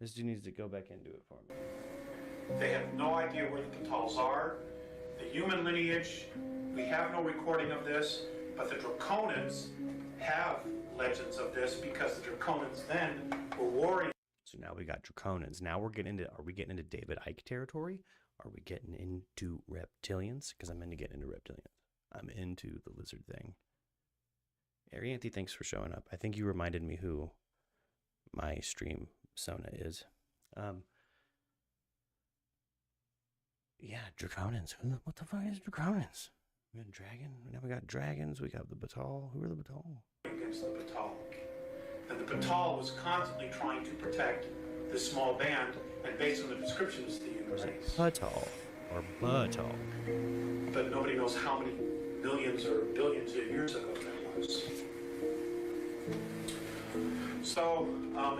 This dude needs to go back and do it for me. They have no idea where the Batals are. The human lineage, we have no recording of this, but the Draconans have legends of this because the Draconans then were warriors. So now we got Draconans. Now are we getting into David Icke territory? Are we getting into reptilians? Because I'm into getting into reptilians. I'm into the lizard thing. Arianthi, thanks for showing up. I think you reminded me who my stream Sona is. Yeah, Draconans. What the fuck is Draconans? We got dragon. Now we got dragons. We got the Batal. Who are the Batal? Against the Batal. And the Batal was constantly trying to protect this small band, and based on the descriptions, the human race. Batal or Batal. But nobody knows how many millions or billions of years ago that was. So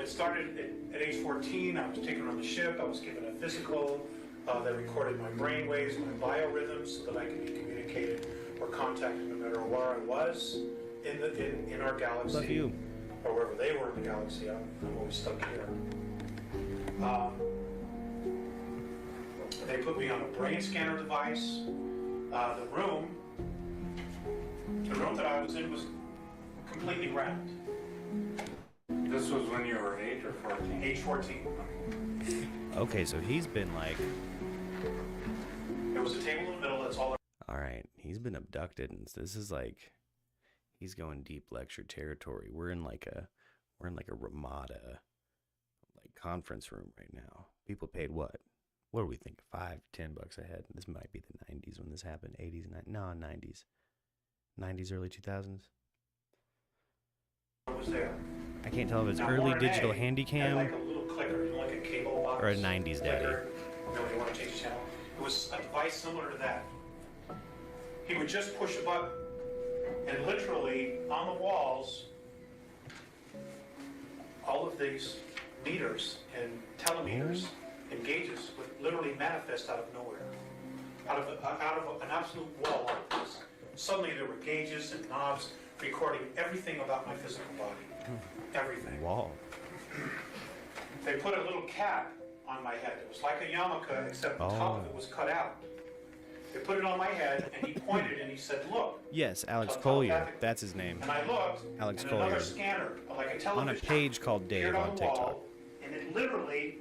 it started at age 14. I was taken on the ship. I was given a physical that recorded my brain waves, my biorhythms, so that I could be communicated or contacted no matter where I was in our galaxy. Love you. Or wherever they were in the galaxy. I'm always stuck here. They put me on a brain scanner device. The room that I was in was completely round. This was when you were 8 or 14? Age 14. Okay, so he's been like... There was a table in the middle, that's all. Alright, he's been abducted, and this is like... He's going deep lecture territory. We're in like a Ramada like conference room right now. People paid what? What do we think? $5-10 a head. This might be the 90s when this happened. 80s, 90s. 90s, early 2000s. I was there. I can't tell if it's early digital handy cam like a little clicker, like a cable box. or a 90s daddy. Nobody want to change the channel. It was a device similar to that. He would just push a button, and literally on the walls, all of these meters and telemeters and gauges would literally manifest out of nowhere, out of an absolute wall like this. Suddenly there were gauges and knobs recording everything about my physical body. Everything. Wow. they put a little cap on my head. It was like a yarmulke, except the top of it was cut out. They put it on my head, and he pointed and he said, "Look." Yes, Alex Collier. That's his name. And I looked, Alex and Collier. another scanner, like a television, On a page called Dave appeared on the TikTok. wall, and it literally,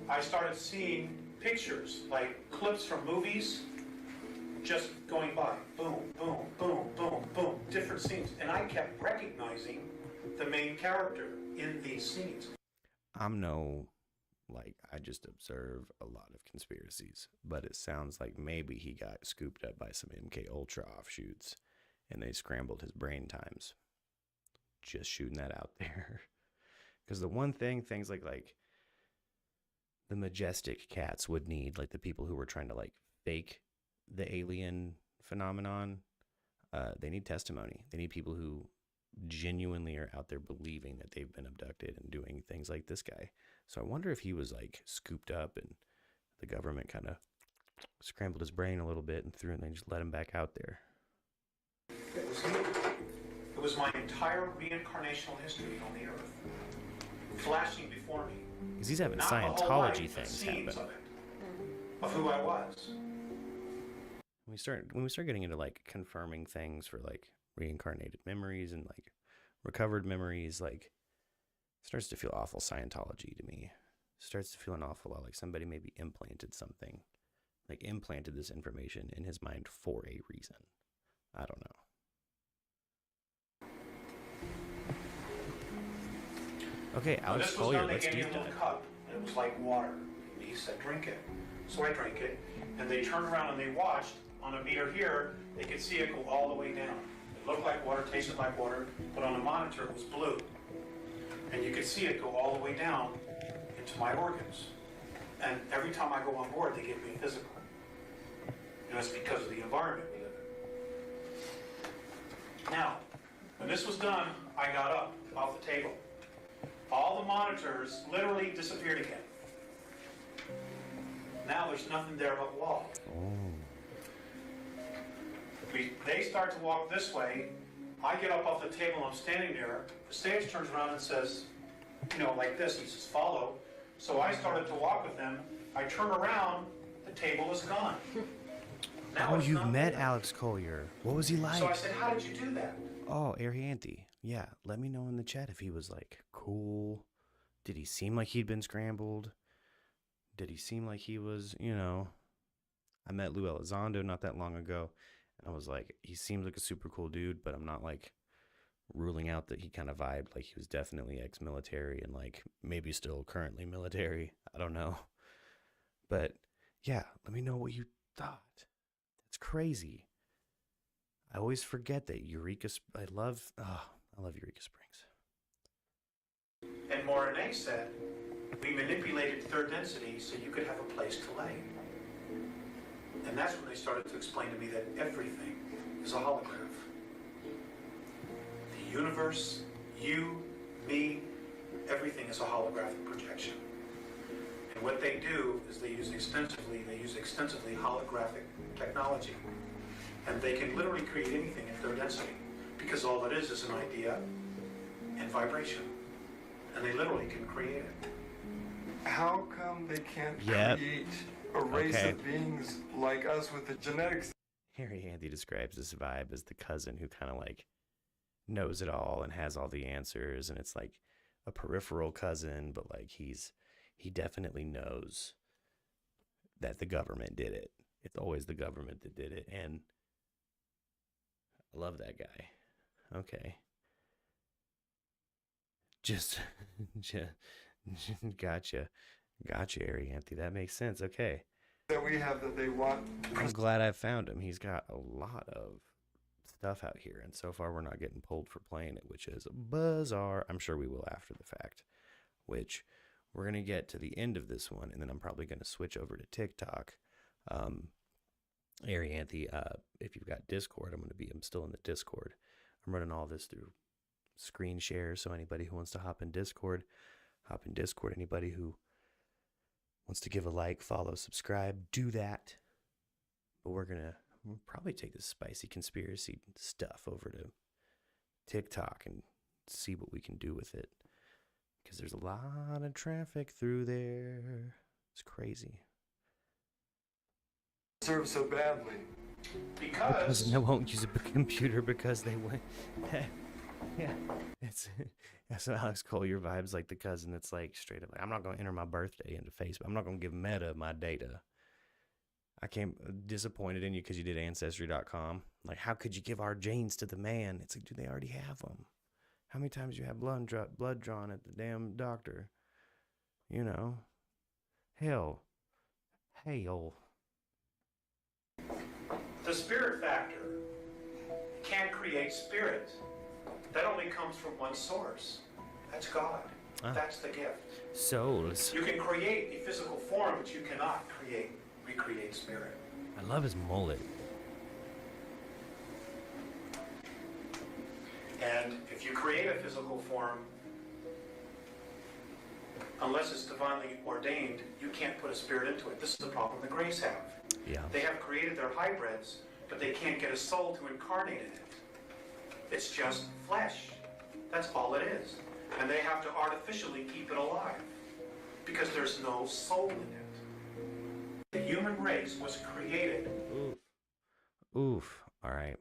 I started seeing pictures, like clips from movies, just going by. Boom, boom, boom, boom, boom, different scenes. And I kept recognizing the main character in these scenes. I just observe a lot of conspiracies, but it sounds like maybe he got scooped up by some MK Ultra offshoots and they scrambled his brain times. Just shooting that out there. Because the one thing, things like the majestic cats would need, like the people who were trying to like fake the alien phenomenon, they need testimony. They need people who genuinely are out there believing that they've been abducted and doing things like this guy. So I wonder if he was like scooped up and the government kind of scrambled his brain a little bit and they just let him back out there. It was my entire reincarnational history on the earth flashing before me. Because he's having Not the whole Scientology life, things scenes happen. of who I was. When we start getting into like confirming things for like reincarnated memories and like recovered memories, like starts to feel awful Scientology to me. Starts to feel an awful lot like somebody maybe implanted something, like implanted this information in his mind for a reason. I don't know. Okay, Alex Collier, let's They gave me deep a little dive. cup, and it was like water. And he said, "Drink it." So I drank it, and they turned around and they watched on a meter here. They could see it go all the way down. It looked like water, tasted like water, but on the monitor it was blue. And you could see it go all the way down into my organs. And every time I go on board, they give me a physical. And it's because of the environment we live in. Now, when this was done, I got up off the table. All the monitors literally disappeared again. Now there's nothing there but wall. They start to walk this way. I get up off the table, I'm standing there. The stage turns around and says, like this, he says, "Follow." So I started to walk with them. I turn around, the table is gone. Now Oh, it's you've not met there. Alex Collier. What was he like? So I said, "How did you do that?" Oh, Arianthi. Yeah, let me know in the chat if he was like cool. Did he seem like he'd been scrambled? Did he seem like he was, I met Lou Elizondo not that long ago, and I was like, he seems like a super cool dude, but I'm not like ruling out that he kind of vibed like he was definitely ex-military and like maybe still currently military. I don't know. But yeah, let me know what you thought. That's crazy. I always forget that Eureka. I love Eureka Springs. And Morinay said, "We manipulated third density so you could have a place to lay." And that's when they started to explain to me that everything is a holograph. The universe, you, me, everything is a holographic projection. And what they do is they use extensively holographic technology. And they can literally create anything in third density because all it is an idea and vibration. And they literally can create it. How come they can't create a race of beings like us with the genetics? Arianthi describes this vibe as the cousin who kind of like knows it all and has all the answers, and it's like a peripheral cousin, but like he definitely knows that the government did it. It's always the government that did it, and I love that guy. Okay. Just gotcha, Arianthi. That makes sense. Okay. That we have that they want. I'm glad I found him. He's got a lot of stuff out here, and so far we're not getting pulled for playing it, which is bizarre. I'm sure we will after the fact, which we're going to get to the end of this one, and then I'm probably going to switch over to TikTok. Arianthi, if you've got Discord, I'm still in the Discord. I'm running all this through screen share, so anybody who wants to hop in Discord, hop in Discord. Anybody who wants to give a like, follow, subscribe, do that. But we'll probably take this spicy conspiracy stuff over to TikTok and see what we can do with it. because there's a lot of traffic through there. It's crazy. Serve so badly. Because They won't use a computer because they went. Yeah, it's that's Alex Collier vibes, like the cousin that's like straight up like, I'm not going to enter my birthday into Facebook. I'm not going to give Meta my data. I came disappointed in you because you did Ancestry.com. Like, how could you give our genes to the man? It's like, do they already have them? How many times you have blood drawn at the damn doctor? You know, hell. the spirit factor can't create spirit. That only comes from one source. That's God. That's the gift. Souls. You can create a physical form, but you cannot recreate spirit. I love his mullet. And if you create a physical form, unless it's divinely ordained, you can't put a spirit into it. This is the problem the Greys have. Yeah. They have created their hybrids, but they can't get a soul to incarnate in it. It's just flesh. That's all it is. And they have to artificially keep it alive because there's no soul in it. The human race was created. Oof. All right.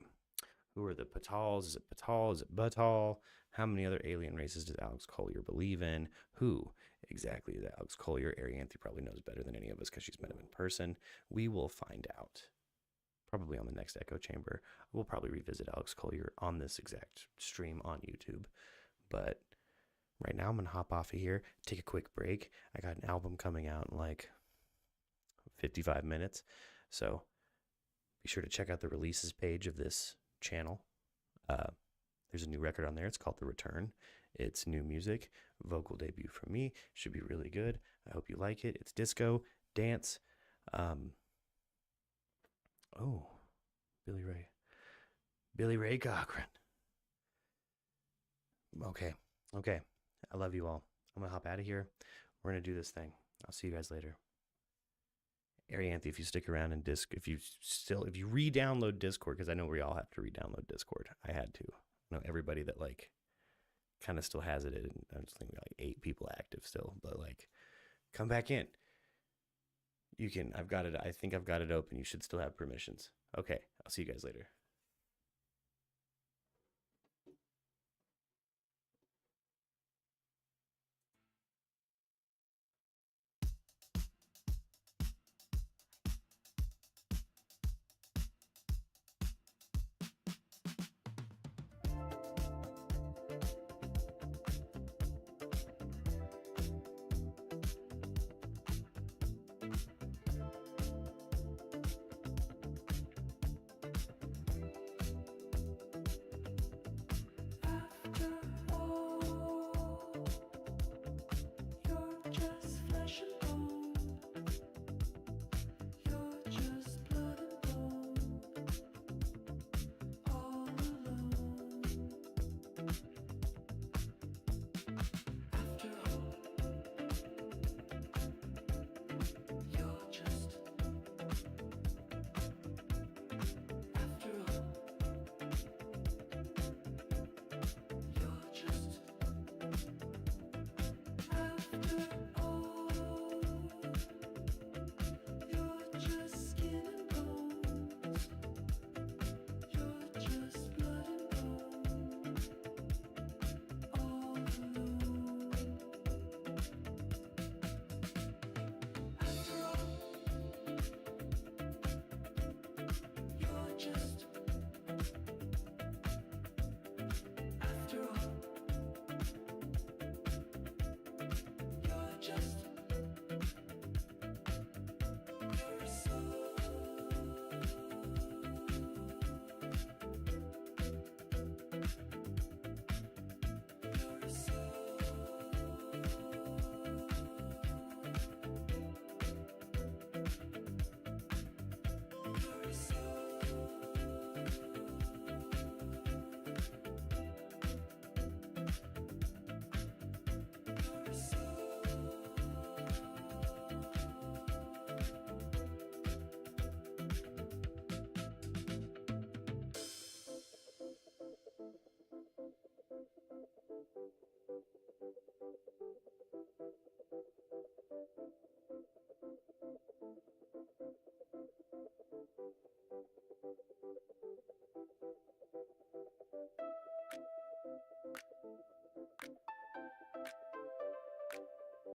Who are the Patals? Is it Patal? Is it Batal? How many other alien races does Alex Collier believe in? Who exactly is Alex Collier? Arianthe probably knows better than any of us because she's met him in person. We will find out. Probably on the next Echo Chamber. We'll probably revisit Alex Collier on this exact stream on YouTube. But right now I'm going to hop off of here, take a quick break. I got an album coming out in like 55 minutes. So be sure to check out the releases page of this channel. There's a new record on there. It's called The Return. It's new music, vocal debut from me. Should be really good. I hope you like it. It's disco, dance. Billy Ray Cochran. Okay. I love you all. I'm gonna hop out of here. We're gonna do this thing. I'll see you guys later. Arianthe, if you stick around in if you re-download Discord, because I know we all have to re-download Discord. I had to. I know everybody that like kind of still has it. And I'm just thinking like 8 people active still, but like come back in. You can. I've got it. I think I've got it open. You should still have permissions. Okay. I'll see you guys later.